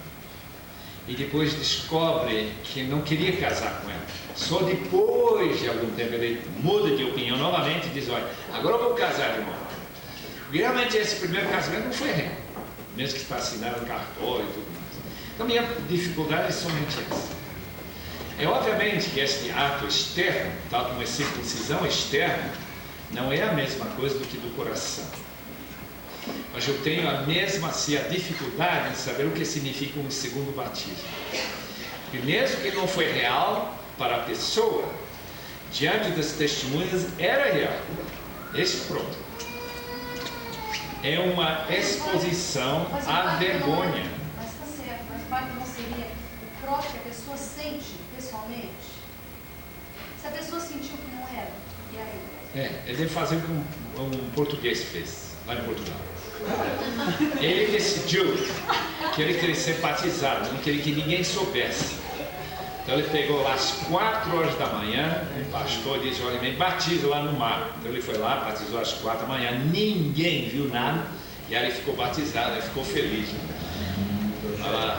Speaker 1: e depois descobre que não queria casar com ela, só depois de algum tempo ele muda de opinião novamente e diz: olha, agora eu vou casar de novo. Realmente esse primeiro casamento não foi real, mesmo que está assinado no cartório e tudo mais. Então minha dificuldade é somente essa. É obviamente que este ato externo, tal como a circuncisão externa, não é a mesma coisa do que do coração. Mas eu tenho a mesma assim a dificuldade em saber o que significa um segundo batismo. E mesmo que não foi real para a pessoa, diante das testemunhas era real. Esse pronto. É uma exposição à vergonha.
Speaker 2: Mas está certo, mas parte não seria o própria pessoa sente pessoalmente? Se a pessoa sentiu que não era, e aí?
Speaker 1: Ele deve fazer o que um português fez, lá em Portugal. Ele decidiu que ele queria ser batizado, não queria que ninguém soubesse. Então ele pegou lá às 4 horas da manhã, o pastor disse, olha, me batiza lá no mar. Então ele foi lá, batizou às 4 da manhã, ninguém viu nada, e aí ele ficou batizado, ele ficou feliz.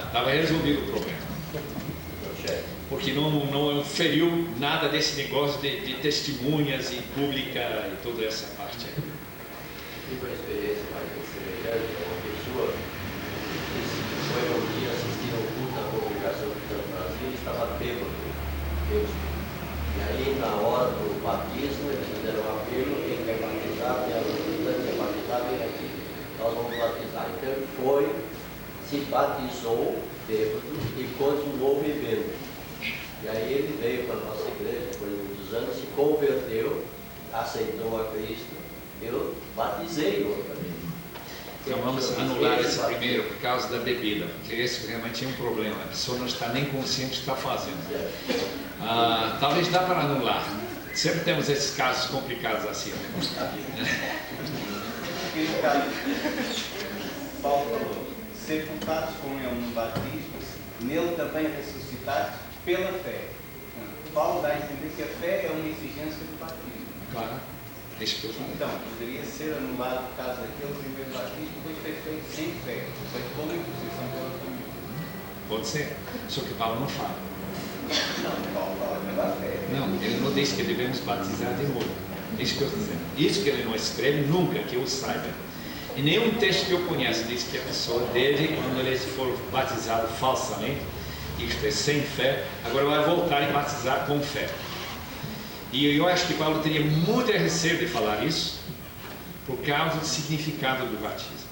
Speaker 1: Estava resolvido o problema. Porque não feriu nada desse negócio de testemunhas e pública e toda essa parte aí.
Speaker 6: Tive uma experiência mais semelhante com uma pessoa que foi um dia assistir ao culto da congregação do Brasil e estava bêbado. E aí, na hora do batismo, eles fizeram um apelo: quem quer batizar, tem a luz, quer batizar, vem aqui, nós vamos batizar. Então ele foi, se batizou bêbado e continuou bebendo. E aí ele veio para a nossa igreja por muitos anos, se converteu, aceitou a Cristo. Eu batizei outra vez.
Speaker 1: Então vamos anular esse primeiro por causa da bebida, porque esse realmente é um problema. A pessoa não está nem consciente do que está fazendo. Talvez dá para anular. Sempre temos esses casos complicados assim. Né?
Speaker 7: Aquele caso, Paulo falou, sepultados com ele no batismo, nele também ressuscitados pela fé. Paulo dá a entender que a fé é uma exigência do batismo.
Speaker 1: Claro.
Speaker 7: Então, poderia ser anulado por causa daquele primeiro batismo, depois foi feito sem fé, foi pela imposição pela família.
Speaker 1: Pode ser, só que Paulo não fala.
Speaker 7: Não, Paulo fala pela fé.
Speaker 1: Não, ele não diz que devemos batizar de novo. Isso que eu estou dizendo. Isso que ele não escreve nunca, que eu saiba. E nenhum texto que eu conheço diz que a pessoa deve, quando ele for batizado falsamente, isto é, sem fé, agora vai voltar e batizar com fé. E eu acho que Paulo teria muito receio de falar isso, por causa do significado do batismo.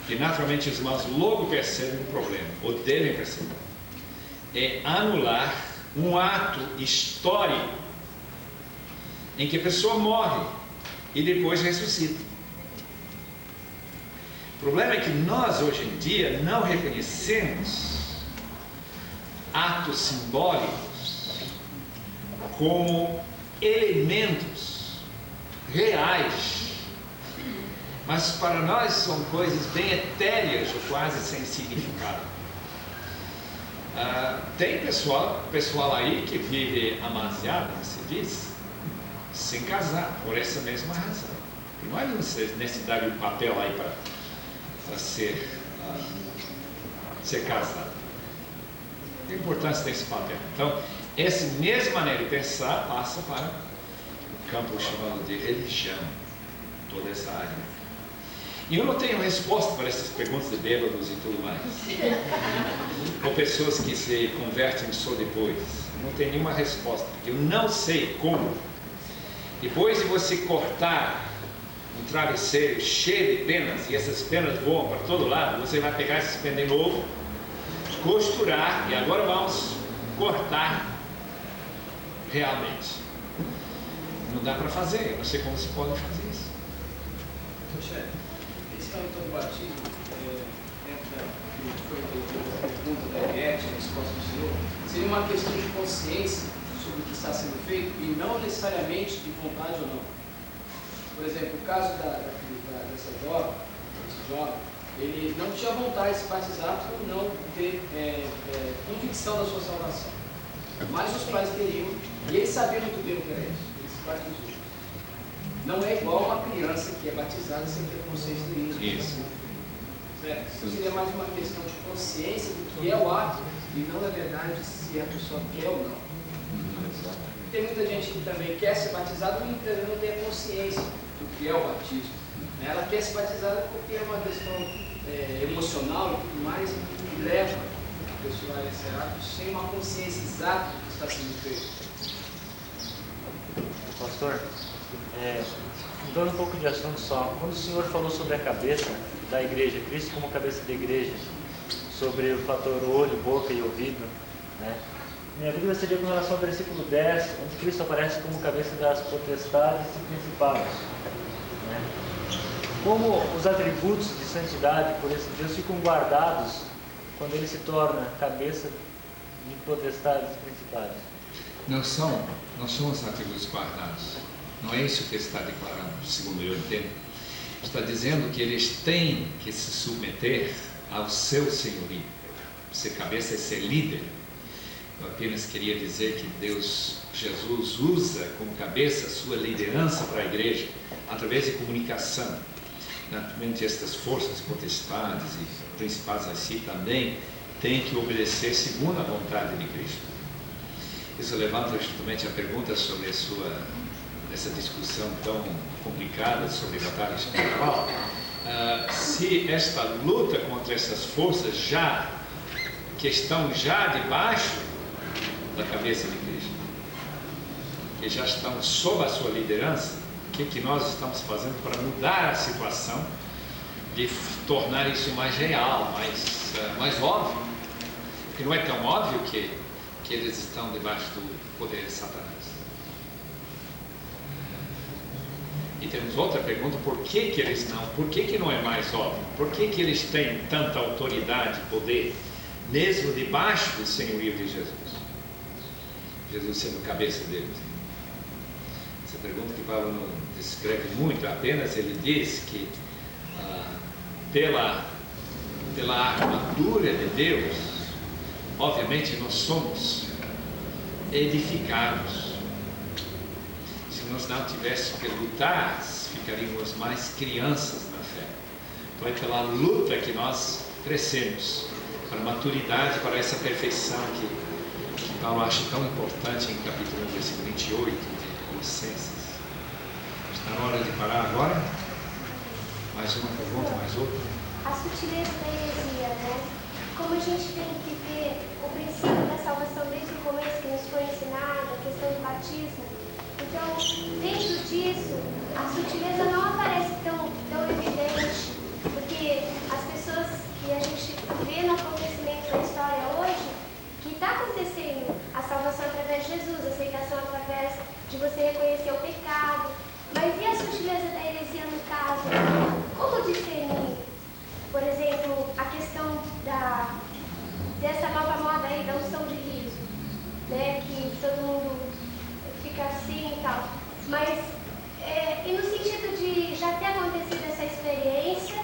Speaker 1: Que naturalmente os irmãos logo percebem o problema, ou devem perceber. É anular um ato histórico em que a pessoa morre e depois ressuscita. O problema é que nós hoje em dia não reconhecemos atos simbólicos como elementos reais, mas para nós são coisas bem etéreas ou quase sem significado. Tem pessoal aí que vive amasiado, se diz, sem casar, por essa mesma razão. Imagina vocês necessitarem um papel aí para ser casado. A importância desse papel. Então, essa mesma maneira de pensar passa para o campo chamado de religião, toda essa área. E eu não tenho resposta para essas perguntas de bêbados e tudo mais. Ou pessoas que se convertem só depois. Eu não tenho nenhuma resposta, porque eu não sei como. Depois de você cortar um travesseiro cheio de penas, e essas penas voam para todo lado, você vai pegar esses penas de novo, costurar, e agora vamos cortar realmente. Não dá para fazer, eu não sei como se pode fazer isso.
Speaker 8: Esse então do batismo, entra que foi a pergunta da Beth, a resposta do Senhor, seria uma questão de consciência sobre o que está sendo feito e não necessariamente de vontade ou não. Por exemplo, o caso desse jovem, ele não tinha vontade de se batizar por não ter convicção da sua salvação. Mas os pais queriam, e ele sabia muito bem o que era isso, ele se batizou. Não é igual uma criança que é batizada sem ter consciência disso.
Speaker 1: Isso.
Speaker 8: Certo? Isso seria mais uma questão de consciência do que é o ato, e não, na verdade, se a pessoa quer ou não. Tem muita gente que também quer ser batizada, mas não tem a consciência do que é o batismo. Ela quer ser batizada porque é uma questão emocional e tudo mais, que leva a pessoa a esse ato sem uma consciência exata do que está sendo feito.
Speaker 9: Pastor, mudando um pouco de assunto só, quando o senhor falou sobre a cabeça da igreja, Cristo como cabeça da igreja, sobre o fator olho, boca e ouvido, né? Minha dúvida seria com relação ao versículo 10, onde Cristo aparece como cabeça das potestades e principados, né? Como os atributos de santidade, por esse Deus, ficam guardados quando ele se torna cabeça de potestades principais.
Speaker 1: Não são os atributos guardados. Não é isso que ele está declarando, segundo eu entendo. Está dizendo que eles têm que se submeter ao seu senhorio. Ser cabeça é ser líder. Eu apenas queria dizer que Jesus usa como cabeça a sua liderança para a igreja através de comunicação. Naturalmente, estas forças potestades e principais assim também têm que obedecer segundo a vontade de Cristo. Isso levanta justamente a pergunta sobre essa discussão tão complicada sobre batalha espiritual. Se esta luta contra essas forças que estão já debaixo da cabeça de Cristo, que já estão sob a sua liderança, o que nós estamos fazendo para mudar a situação, de tornar isso mais real, mais óbvio? Porque não é tão óbvio que eles estão debaixo do poder de Satanás. E temos outra pergunta: por que eles não? Por que não é mais óbvio? Por que eles têm tanta autoridade, poder, mesmo debaixo do senhorio de Jesus? Jesus sendo cabeça deles. Essa pergunta que Paulo não descreve muito, apenas ele diz que pela armadura de Deus, obviamente nós somos edificados. Se nós não tivéssemos que lutar, ficaríamos mais crianças na fé. Então é pela luta que nós crescemos para a maturidade, para essa perfeição que Paulo acha tão importante em capítulo 1, versículo 28 de Colossenses. Está na hora de parar agora? Mais uma pergunta, mais outra?
Speaker 4: A sutileza da heresia, né? Como a gente tem que ver o princípio da salvação desde o começo que nos foi ensinado, a questão do batismo. Então, dentro disso, a sutileza não aparece tão evidente, porque as pessoas que a gente vê no acontecimento da história hoje, que está acontecendo a salvação através de Jesus, a aceitação através de você reconhecer o pecado, mas e a sutileza da heresia no caso? Como discernir? Por exemplo, a questão dessa nova moda aí da unção de riso, né? Que todo mundo fica assim e tal. Mas, e no sentido de já ter acontecido essa experiência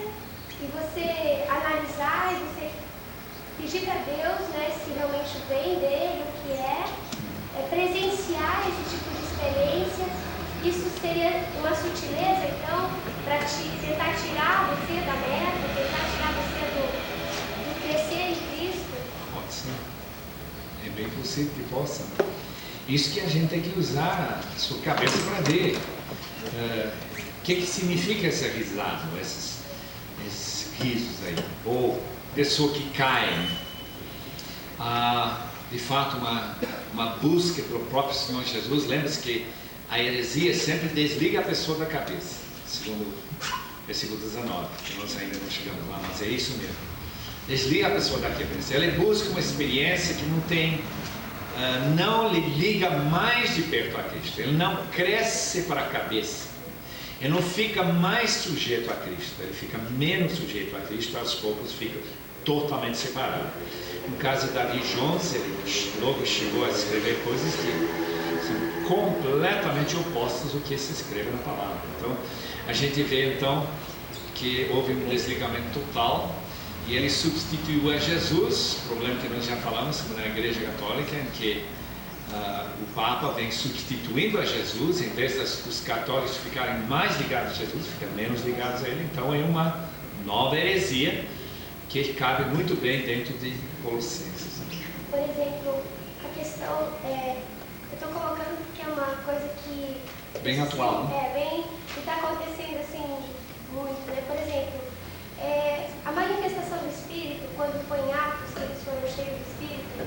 Speaker 4: e você analisar e você pedir para Deus, né, se realmente vem dele, o que é presenciar esse tipo de experiência, isso seria uma sutileza, então, para tentar tirar você da meta, tentar tirar você do crescer em Cristo?
Speaker 1: Pode ser. É bem possível que possa. Isso que a gente tem que usar a sua cabeça para ver. O que significa essa risada, esses risos aí? Ou pessoa que cai. De fato, uma busca pelo próprio Senhor Jesus. Lembre-se que a heresia sempre desliga a pessoa da cabeça, segundo o versículo 19, que nós ainda não chegamos lá, mas é isso mesmo. Desliga a pessoa da cabeça. Ela busca uma experiência que não lhe liga mais de perto a Cristo. Ele não cresce para a cabeça. Ele não fica mais sujeito a Cristo. Ele fica menos sujeito a Cristo. Aos poucos fica totalmente separado. No caso de Davi Jones, ele logo chegou a escrever coisas que são completamente opostas ao que se escreve na palavra. Então, a gente vê então que houve um desligamento total e ele substituiu a Jesus, problema que nós já falamos na Igreja Católica, em que o Papa vem substituindo a Jesus, em vez dos católicos ficarem mais ligados a Jesus, ficam menos ligados a ele. Então é uma nova heresia que cabe muito bem dentro de Colossenses.
Speaker 4: Por exemplo, a questão, eu estou colocando porque é uma coisa que...
Speaker 1: Bem atual, né?
Speaker 4: Que está acontecendo assim muito, né? Por exemplo, a manifestação do Espírito, quando foi em Atos, que eles foram cheios do Espírito,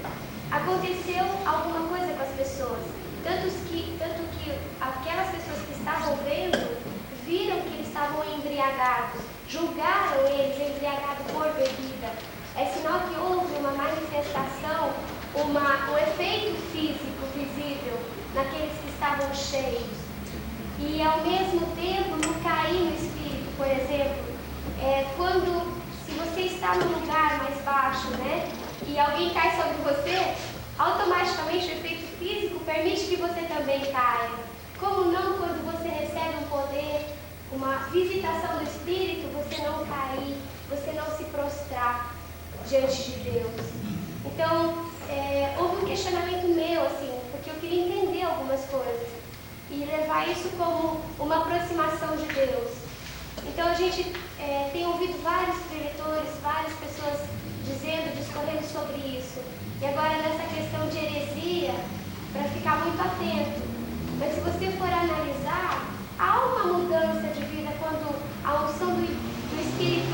Speaker 4: aconteceu alguma coisa com as pessoas. Tanto que aquelas pessoas que estavam vendo, viram que eles estavam embriagados, julgaram eles embriagados por bebida. É sinal que houve uma manifestação, um efeito físico visível naqueles que estavam cheios. E ao mesmo tempo, no cair no Espírito, por exemplo, se você está num lugar mais baixo, né, e alguém cai sobre você, automaticamente o efeito físico permite que você também caia. Como não quando você recebe um poder, uma visitação do Espírito, você não cair, você não se prostrar diante de Deus. Então, houve um questionamento meu, assim, porque eu queria entender algumas coisas e levar isso como uma aproximação de Deus. Então, a gente tem ouvido vários preletores, várias pessoas discorrendo sobre isso. E agora, nessa questão de heresia, para ficar muito atento. Mas se você for analisar, há uma mudança de vida quando a unção do Espírito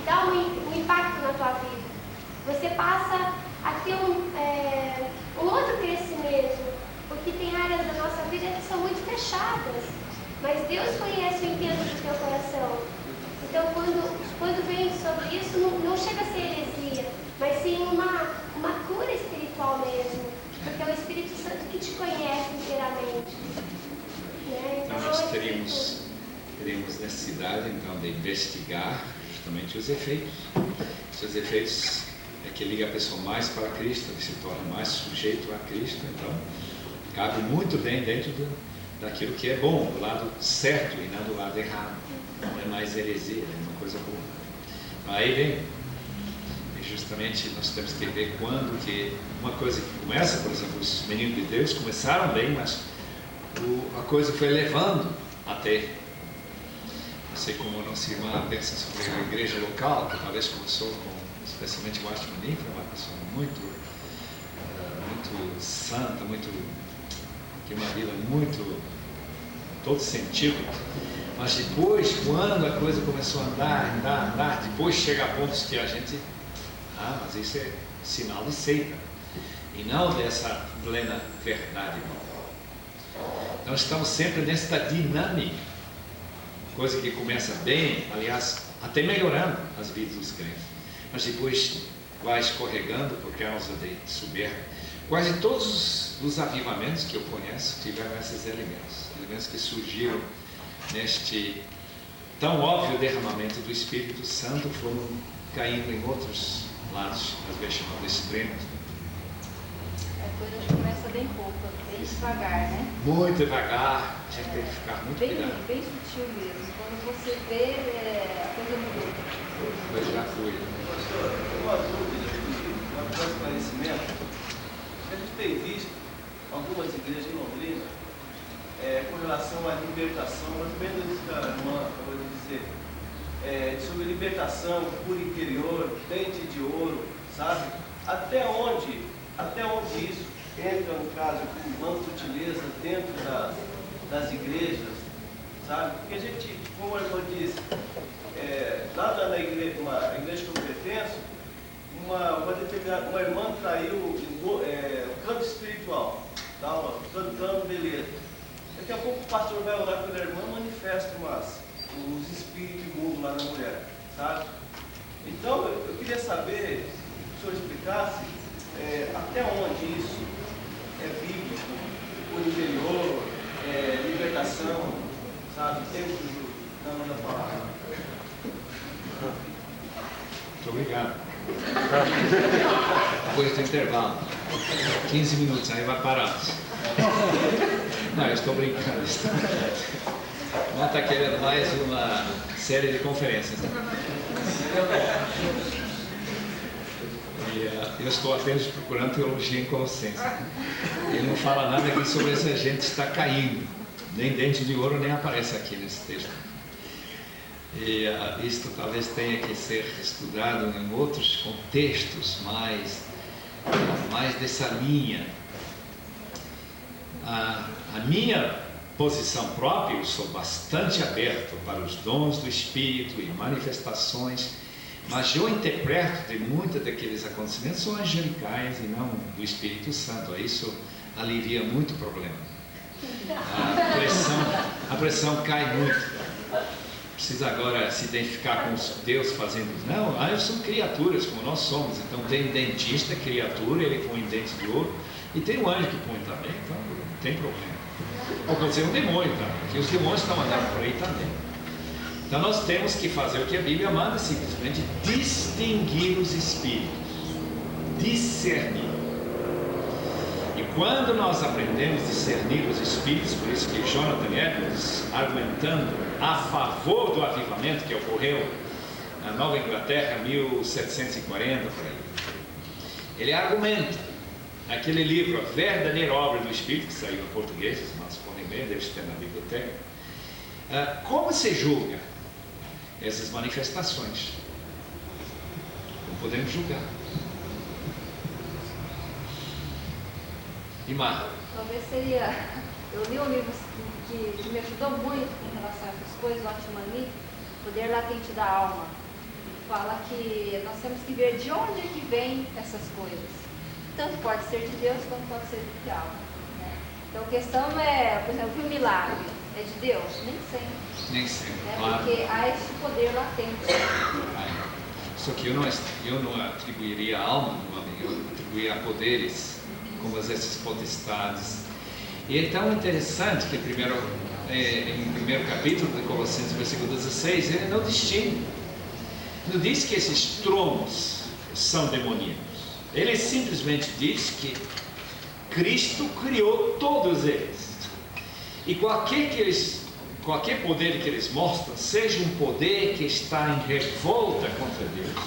Speaker 4: dá um impacto na tua vida. Você passa a ter um outro crescimento, porque tem áreas da nossa vida que são muito fechadas, mas Deus conhece o intento do teu coração. Então, quando vem sobre isso, não chega a ser heresia, mas sim uma cura espiritual mesmo, porque é o Espírito Santo que te conhece inteiramente. Né?
Speaker 1: Então, nós teríamos necessidade, então, de investigar justamente os efeitos. Os efeitos é que liga a pessoa mais para Cristo, ele se torna mais sujeito a Cristo, então cabe muito bem dentro daquilo que é bom, do lado certo e não do lado errado. Não é mais heresia, é uma coisa boa. Aí vem, e justamente nós temos que ver quando que uma coisa que começa, por exemplo, os meninos de Deus começaram bem, mas a coisa foi levando até. Não sei como a nossa irmã pensa sobre a igreja local, que talvez começou com, especialmente o Ashton Ninfa, uma pessoa muito santa, que uma vida muito, todo sentido. Mas depois, quando a coisa começou a andar, depois chega a pontos que a gente, mas isso é sinal de seita, e não dessa plena verdade. Então estamos sempre nessa dinâmica, coisa que começa bem, aliás, até melhorando as vidas dos crentes, mas depois vai escorregando por causa de soberba. Quase todos os avivamentos que eu conheço tiveram esses elementos que surgiram neste tão óbvio derramamento do Espírito Santo, foram caindo em outros lados, às vezes chamados extremos.
Speaker 2: A coisa começa bem pouco, bem devagar, né?
Speaker 1: Muito devagar, a gente tem que ficar muito cuidado.
Speaker 2: Bem sutil mesmo. Quando você vê, a coisa mudou.
Speaker 1: Mas já foi.
Speaker 10: Pastor, uma dúvida aqui, um esclarecimento. A gente tem visto algumas igrejas em Londrina com relação à libertação, mais ou menos isso que a irmã acabou de dizer, sobre libertação, cura interior, dente de ouro, sabe? Até onde isso entra, no caso, com uma sutileza dentro das igrejas, sabe? Porque a gente, como a irmã disse, lá na igreja, uma igreja que eu pertenço, uma irmã traiu o canto espiritual, cantando beleza. Daqui a pouco o pastor vai orar pela irmã e manifesta os espíritos imundos lá na mulher, sabe? Então, eu queria saber, se o senhor explicasse, até onde isso é bíblico, o interior, libertação, sabe? Dentro da palavra.
Speaker 1: Muito obrigado. Depois do intervalo, 15 minutos, aí vai parar. Não, eu estou brincando. Não está querendo mais uma série de conferências. E eu estou apenas procurando teologia em Colossenses. Ele não fala nada aqui sobre essa gente está caindo. Nem dente de ouro nem aparece aqui nesse texto. E isto talvez tenha que ser estudado em outros contextos mais dessa linha. A minha posição própria, eu sou bastante aberto para os dons do Espírito e manifestações, mas eu interpreto de muitos daqueles acontecimentos são angelicais e não do Espírito Santo. Isso alivia muito o problema. A pressão cai muito. Precisa agora se identificar com Deus fazendo. Não, eles são criaturas como nós somos. Então tem dentista, criatura, ele põe dente de ouro. E tem o anjo que põe também, então não tem problema. Ou pode ser um demônio também, porque os demônios estão andando por aí também. Então nós temos que fazer o que a Bíblia manda, simplesmente distinguir os espíritos. Discernir. E quando nós aprendemos a discernir os espíritos, por isso que Jonathan Edwards, argumentando a favor do avivamento que ocorreu na Nova Inglaterra, 1740, por aí, ele argumenta naquele livro, A Verdadeira Obra do Espírito, que saiu em português, os irmãos podem ler, deve estar na biblioteca, como se julga essas manifestações. Não podemos julgar. E Marta?
Speaker 2: Talvez seria... Eu li um livro que me ajudou muito em relação a essas coisas, o Atmani, Poder Latente da Alma. Fala que nós temos que ver de onde é que vem essas coisas. Tanto pode ser de Deus, quanto pode ser do diabo. Né? Então a questão é, por exemplo, o milagre é de Deus? Nem sempre.
Speaker 1: Nem sempre,
Speaker 2: Né?
Speaker 1: claro.
Speaker 2: Porque há esse poder latente.
Speaker 1: Só que eu não atribuiria a alma no homem, eu atribuiria a poderes, como essas potestades. E é tão interessante que em primeiro capítulo de Colossenses, versículo 16, ele não distingue. Não diz que esses tronos são demoníacos. Ele simplesmente diz que Cristo criou todos eles. E qualquer poder que eles mostram, seja um poder que está em revolta contra Deus,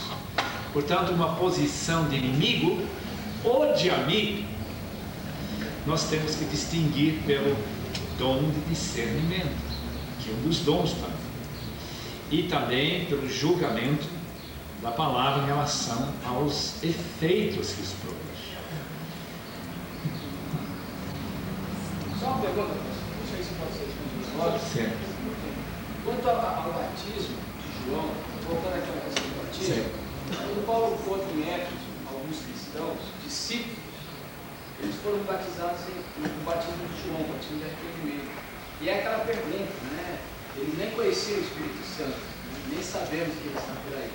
Speaker 1: portanto uma posição de inimigo ou de amigo, nós temos que distinguir pelo dom de discernimento, que é um dos dons também, e também pelo julgamento da palavra em relação aos efeitos que isso produz.
Speaker 8: Só uma pergunta, não sei se pode ser respondida agora.
Speaker 1: Certo.
Speaker 8: Quanto ao batismo de João, voltando àquela questão do batismo, quando Paulo conta em Éfeso, alguns cristãos, discípulos, eles foram batizados no batismo de João, o batismo de arrependimento. E é aquela pergunta, né? Eles nem conheciam o Espírito Santo, nem sabemos que ele está por aí.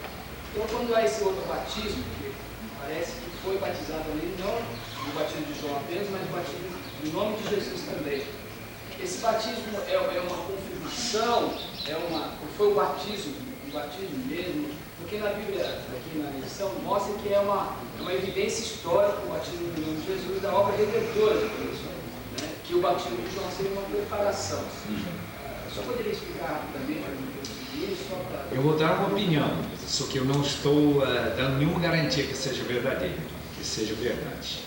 Speaker 8: Então, quando há esse outro batismo, que parece que foi batizado ali, não no batismo de João apenas, mas no batismo em nome de Jesus também. Esse batismo é uma confirmação, foi o batismo mesmo, porque na Bíblia, aqui na lição, mostra que é uma evidência histórica o batismo em nome de Jesus, da obra redentora de Cristo, né? Que o batismo de João seria uma preparação. Só poderia explicar rapidamente para mim isso?
Speaker 1: Eu vou dar uma opinião, só que eu não estou dando nenhuma garantia que seja verdadeiro, que seja verdade.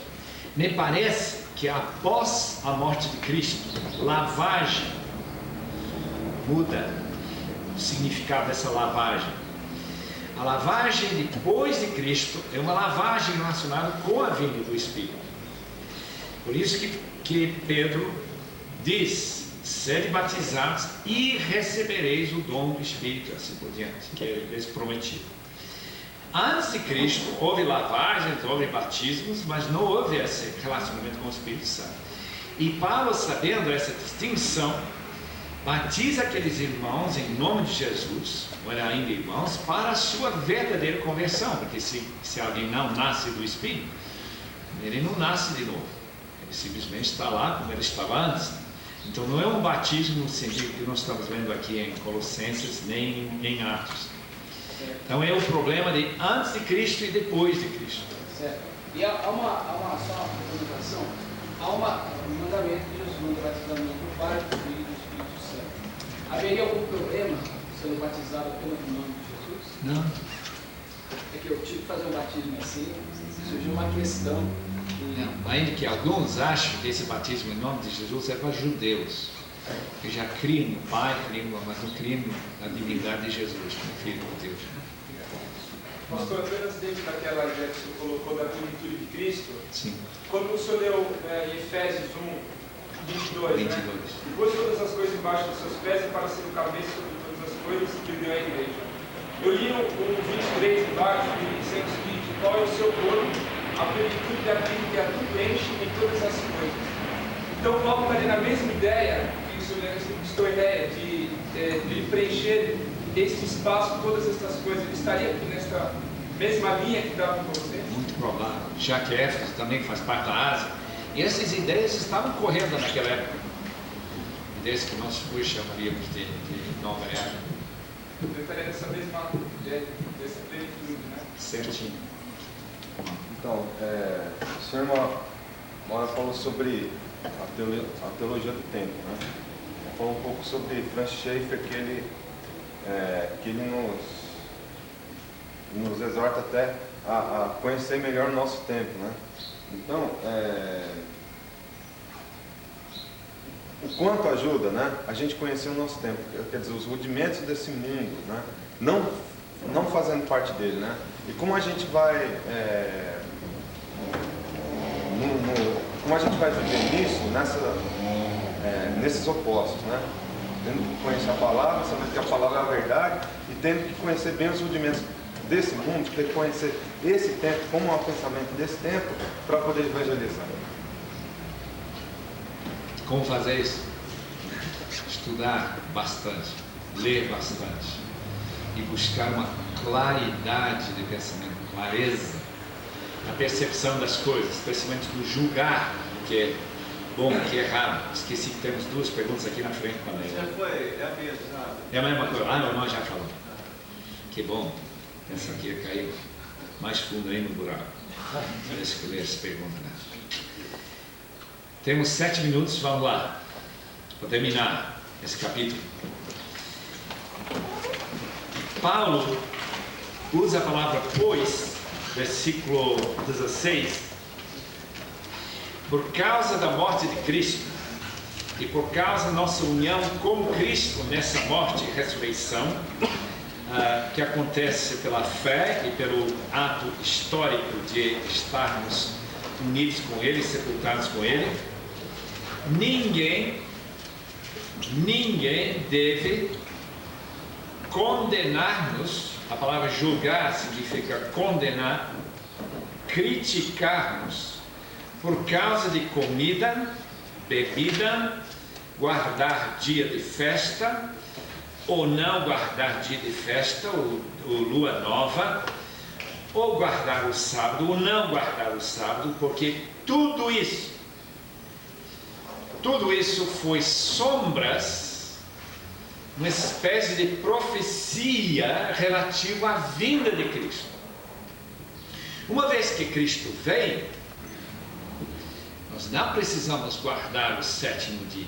Speaker 1: Me parece que após a morte de Cristo, lavagem muda o significado dessa lavagem. A lavagem depois de Cristo é uma lavagem relacionada com a vinda do Espírito. Por isso que Pedro diz: sede batizados e recebereis o dom do Espírito, assim por diante, que é lhes prometido. Antes de Cristo houve lavagens, houve batismos, mas não houve esse relacionamento com o Espírito Santo. E Paulo, sabendo essa distinção, batiza aqueles irmãos em nome de Jesus, ou ainda irmãos, para a sua verdadeira conversão, porque se alguém não nasce do Espírito, ele não nasce de novo, ele simplesmente está lá como ele estava antes. Então não é um batismo no sentido que nós estamos vendo aqui em Colossenses, nem em Atos. Então é o problema de antes de Cristo e depois de Cristo.
Speaker 8: Certo. E há só uma comunicação, há um mandamento de Jesus, manda batizar no nome do Pai, do Filho e do Espírito Santo. Haveria algum problema sendo batizado pelo nome de Jesus?
Speaker 1: Não.
Speaker 8: É que eu tive que fazer um batismo assim, surgiu uma questão.
Speaker 1: Não. Ainda que alguns acham que esse batismo em nome de Jesus é para judeus, que já criam no Pai, mas não criam na divindade de Jesus, como Filho de Deus.
Speaker 11: Pastor, apenas dentro daquela ideia que o senhor colocou da plenitude de Cristo,
Speaker 1: sim.
Speaker 11: Quando o senhor leu em Efésios 1, 22, né? Depois todas as coisas embaixo dos seus pés e para ser o cabeça sobre todas as coisas que deu à igreja. Eu li o 23 embaixo e dizendo o seguinte: qual é o seu corpo, a plenitude daquilo que a tudo enche em todas as coisas. Então Paulo está ali na mesma ideia, que o senhor estou a ideia de preencher este espaço, todas essas coisas. Ele estaria aqui nessa mesma linha que estava com você?
Speaker 1: Muito provável, já que Éfeso também faz parte da Ásia. E essas ideias estavam correndo naquela época. Ideias que nós hoje chamaríamos de nova era.
Speaker 11: Eu estaria nessa mesma ideia, dessa plenitude, né?
Speaker 1: Certinho.
Speaker 12: Então, o senhor Mora falou sobre a teologia do tempo, né? Falou um pouco sobre Francis Schaeffer, que ele nos exorta até a conhecer melhor o nosso tempo, né? Então, o quanto ajuda, né, a gente conhecer o nosso tempo, quer dizer, os rudimentos desse mundo, né, não fazendo parte dele, né? E como a gente vai como a gente vai viver nisso, nesses opostos, né? Tendo que conhecer a palavra, sabendo que a palavra é a verdade, e tendo que conhecer bem os rudimentos desse mundo, ter que conhecer esse tempo, como é o pensamento desse tempo, para poder evangelizar.
Speaker 1: Como fazer isso? Estudar bastante, ler bastante e buscar uma claridade de pensamento, clareza na percepção das coisas, especialmente no julgar o que é bom, o que é errado. Esqueci que temos duas perguntas aqui na frente para ler.
Speaker 10: Já foi, é a mesma.
Speaker 1: É a mesma coisa. Ah, meu irmão já falou. Que bom. Pensa que ia cair mais fundo aí no buraco. Deixa eu ler essa pergunta, né? Temos 7 minutos, vamos lá, para terminar esse capítulo. Paulo usa a palavra pois, versículo 16, por causa da morte de Cristo e por causa da nossa união com Cristo nessa morte e ressurreição, que acontece pela fé e pelo ato histórico de estarmos unidos com Ele, sepultados com Ele, ninguém deve condenar-nos. A palavra julgar significa condenar, criticar-nos por causa de comida, bebida, guardar dia de festa ou não guardar dia de festa ou lua nova, ou guardar o sábado ou não guardar o sábado, porque tudo isso foi sombras, uma espécie de profecia relativa à vinda de Cristo. Uma vez que Cristo veio, nós não precisamos guardar o 7º dia.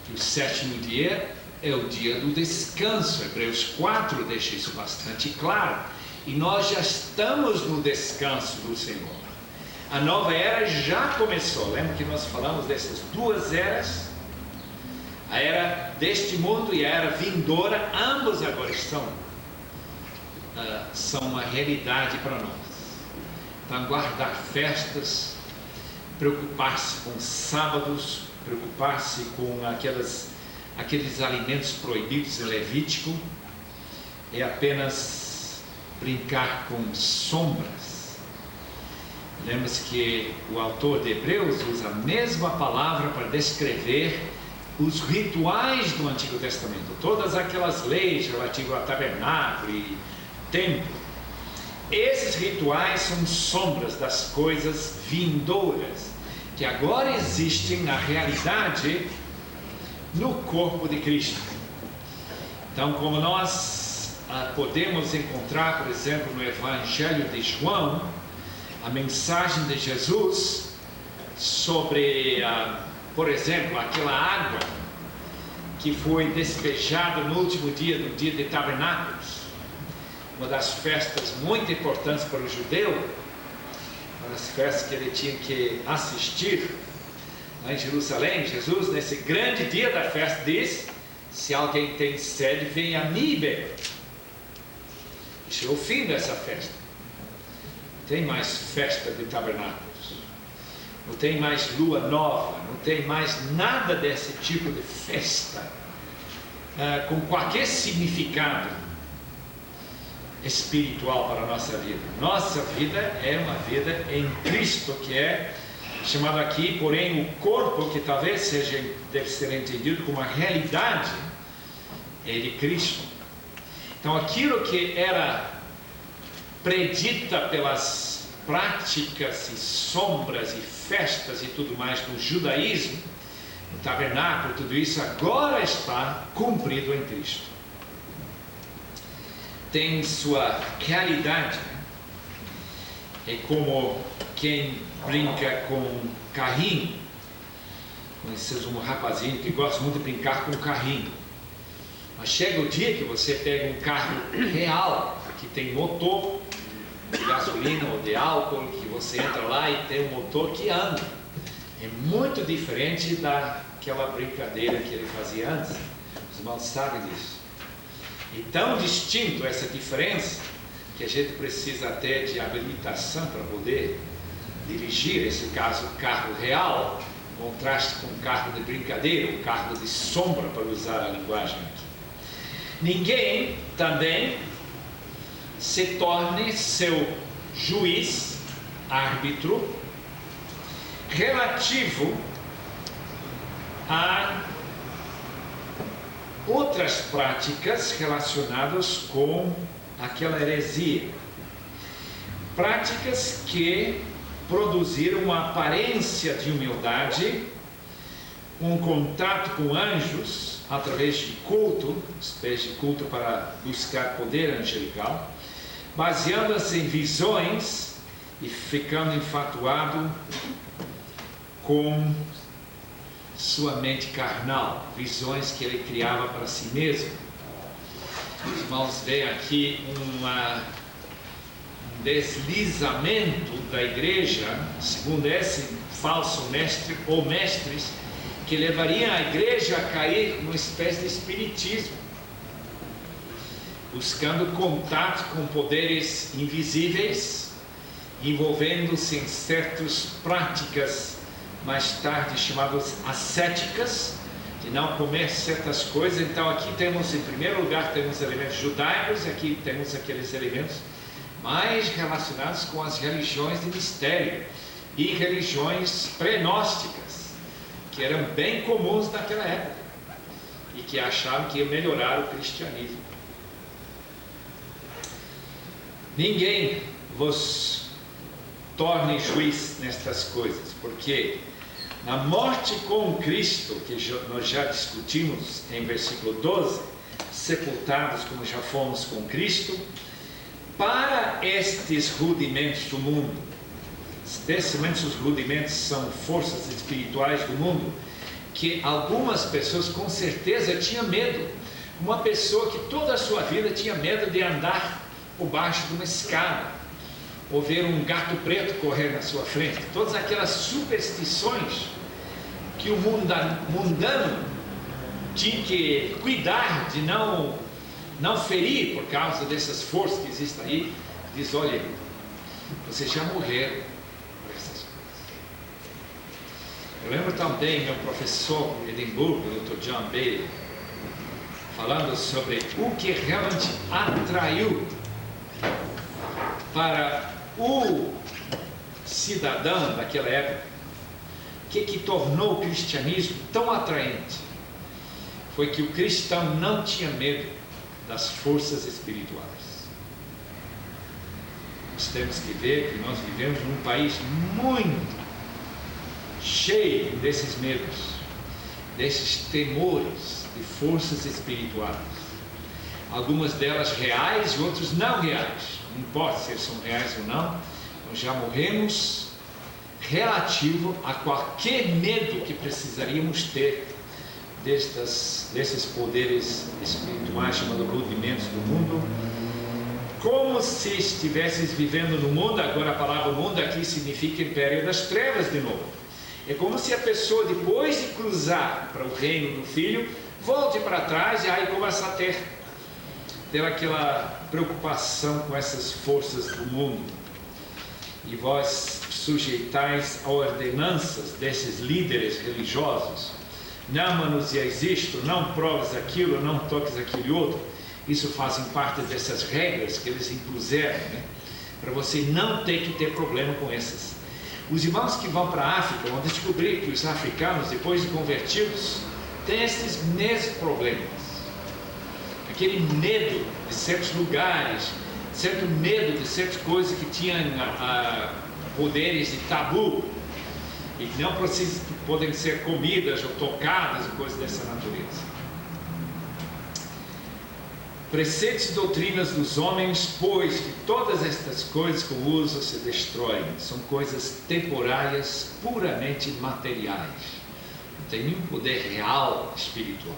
Speaker 1: O 7º dia é o dia do descanso. Hebreus 4 deixa isso bastante claro. E nós já estamos no descanso do Senhor. A nova era já começou. Lembra que nós falamos dessas duas eras? A era deste mundo e a era vindoura, ambas agora são uma realidade para nós. Então, guardar festas, preocupar-se com sábados, preocupar-se com aqueles alimentos proibidos em Levítico, é apenas brincar com sombras. Lembra-se que o autor de Hebreus usa a mesma palavra para descrever os rituais do Antigo Testamento, todas aquelas leis relativas ao tabernáculo e templo. Esses rituais são sombras das coisas vindouras, que agora existem na realidade no corpo de Cristo. Então, como nós podemos encontrar, por exemplo, no Evangelho de João, a mensagem de Jesus sobre, por exemplo, aquela água que foi despejada no último dia, no dia de Tabernáculos, uma das festas muito importantes para o judeu, uma das festas que ele tinha que assistir lá em Jerusalém. Jesus, nesse grande dia da festa, diz: se alguém tem sede, venha a mim e beba. Isso é o fim dessa festa. Não tem mais festa de tabernáculos, não tem mais lua nova, não tem mais nada desse tipo de festa com qualquer significado espiritual para a nossa vida. Nossa vida é uma vida em Cristo, que é chamado aqui, porém, o corpo, que talvez deve ser entendido como a realidade, é de Cristo. Então, aquilo que era predita pelas práticas e sombras e festas e tudo mais do judaísmo, no tabernáculo, tudo isso agora está cumprido em Cristo. Tem sua realidade. É como quem brinca com carrinho. Conhecemos um rapazinho que gosta muito de brincar com carrinho. Mas chega o dia que você pega um carro real, que tem motor de gasolina ou de álcool, que você entra lá e tem um motor que anda. É muito diferente daquela brincadeira que ele fazia antes. Os irmãos sabem disso. E tão distinto essa diferença, que a gente precisa até de habilitação para poder dirigir, esse caso, carro real, contraste com um carro de brincadeira, um carro de sombra, para usar a linguagem aqui. Ninguém também se torne seu juiz, árbitro, relativo a outras práticas relacionadas com aquela heresia. Práticas que produziram uma aparência de humildade, um contato com anjos através de culto, espécie de culto para buscar poder angelical, baseando-se em visões e ficando enfatuado com sua mente carnal, visões que ele criava para si mesmo. Os irmãos veem aqui um deslizamento da igreja, segundo esse falso mestre ou mestres, que levariam a igreja a cair numa espécie de espiritismo, buscando contato com poderes invisíveis, envolvendo-se em certas práticas mais tarde chamadas ascéticas, de não comer certas coisas. Então aqui temos, em primeiro lugar, temos elementos judaicos, e aqui temos aqueles elementos mais relacionados com as religiões de mistério e religiões prenósticas, que eram bem comuns naquela época e que achavam que ia melhorar o cristianismo. Ninguém vos torne juiz nestas coisas, porque na morte com Cristo, que nós já discutimos em versículo 12, sepultados como já fomos com Cristo, para estes rudimentos do mundo, especialmente os rudimentos são forças espirituais do mundo, que algumas pessoas com certeza tinham medo. Uma pessoa que toda a sua vida tinha medo de andar por baixo de uma escada, ou ver um gato preto correr na sua frente. Todas aquelas superstições que o mundano tinha que cuidar de não ferir por causa dessas forças que existem aí. Diz: olha, vocês já morreram por essas coisas. Eu lembro também meu professor em Edimburgo, o Dr. John Bailey, falando sobre o que realmente atraiu para o cidadão daquela época, que tornou o cristianismo tão atraente, foi que o cristão não tinha medo das forças espirituais. Nós temos que ver que nós vivemos num país muito cheio desses medos, desses temores de forças espirituais. Algumas delas reais e outras não reais. Não importa se eles são reais ou não, nós já morremos relativo a qualquer medo que precisaríamos ter desses poderes espirituais chamados rudimentos do mundo, como se estivesses vivendo no mundo. Agora a palavra mundo aqui significa império das trevas de novo. É como se a pessoa, depois de cruzar para o reino do Filho, volte para trás e aí começa a ter aquela preocupação com essas forças do mundo. E vós sujeitais a ordenanças desses líderes religiosos: não manuseis isto, não proves aquilo, não toques aquilo e outro. Isso fazem parte dessas regras que eles impuseram, né? Para você não ter que ter problema com essas. Os irmãos que vão para a África vão descobrir que os africanos, depois de convertidos, têm esses mesmos problemas. Aquele medo de certos lugares, certo medo de certas coisas que tinham poderes de tabu e que não podem ser comidas ou tocadas, ou coisas dessa natureza. preceitos e doutrinas dos homens, pois que todas estas coisas com uso se destroem. São coisas temporárias, puramente materiais. Não tem nenhum poder real espiritual.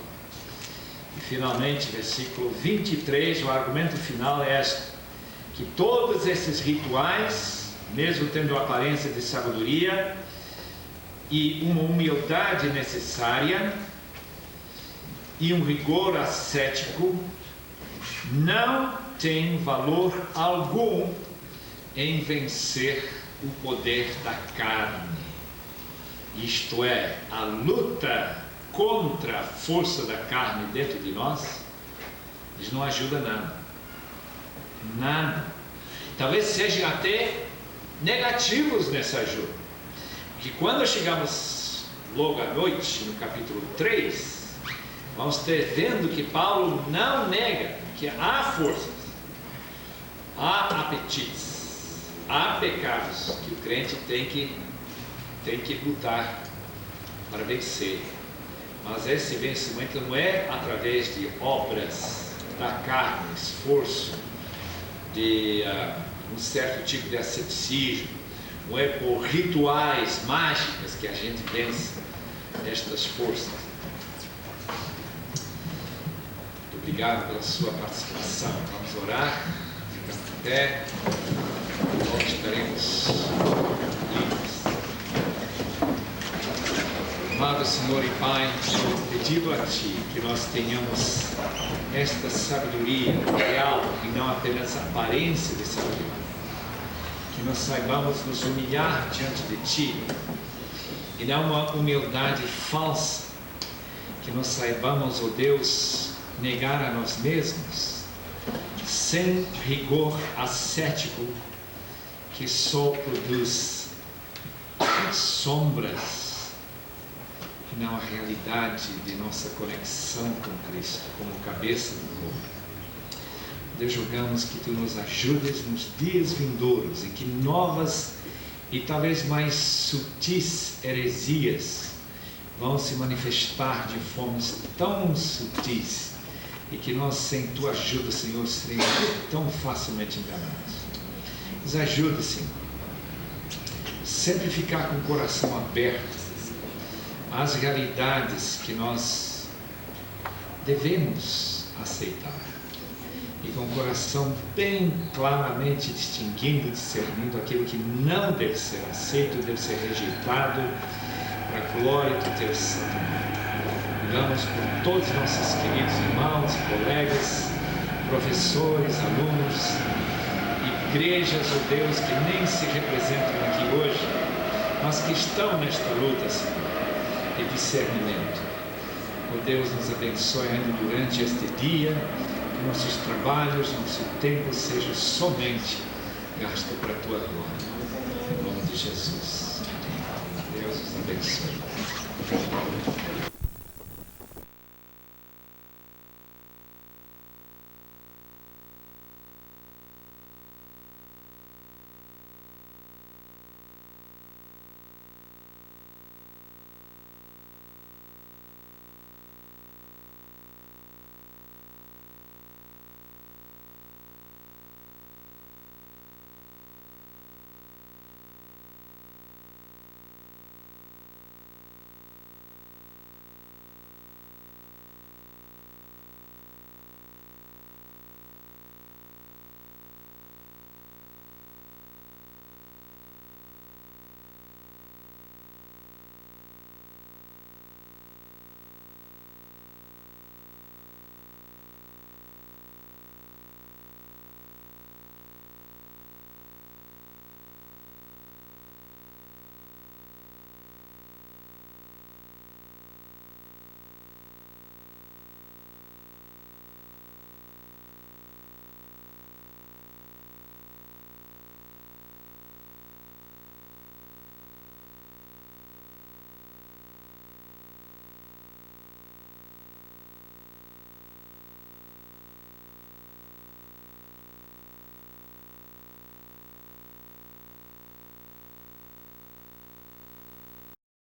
Speaker 1: E finalmente, versículo 23, o argumento final é este: que todos esses rituais, mesmo tendo a aparência de sabedoria e uma humildade necessária e um rigor ascético, não tem valor algum em vencer o poder da carne. Isto é, a luta contra a força da carne dentro de nós, isso não ajuda nada. Nada. Talvez sejam até negativos nessa ajuda. Porque quando chegamos logo à noite, no capítulo 3, vamos ter vendo que Paulo não nega que há forças, há apetites, há pecados que o crente tem que lutar para vencer. Mas esse vencimento não é através de obras da carne, esforço, de um certo tipo de asceticismo, não é por rituais mágicos que a gente vence estas forças. Muito obrigado pela sua participação. Vamos orar, ficamos de pé, logo estaremos livres. Amado Senhor e Pai, eu pedido a Ti que nós tenhamos esta sabedoria real e não apenas a aparência de sabedoria. Que nós saibamos nos humilhar diante de Ti e não uma humildade falsa. Que nós saibamos, ó Deus, negar a nós mesmos sem rigor ascético que só produz sombras e não a realidade de nossa conexão com Cristo como cabeça do corpo. Deus, rogamos que Tu nos ajudes nos dias vindouros em que novas e talvez mais sutis heresias vão se manifestar de formas tão sutis e que nós, sem Tua ajuda, Senhor, seremos tão facilmente enganados. Nos ajude, Senhor, sempre ficar com o coração aberto às realidades que nós devemos aceitar e com o coração bem claramente distinguindo, discernindo aquilo que não deve ser aceito, deve ser rejeitado para a glória do Teu santo nome. Oramos por todos os nossos queridos irmãos, colegas, professores, alunos, igrejas, ó Deus, que nem se representam aqui hoje, mas que estão nesta luta, Senhor, e discernimento. Ó Deus, nos abençoe ainda durante este dia, que nossos trabalhos, nosso tempo seja somente gasto para a Tua glória. Em nome de Jesus. Deus nos abençoe.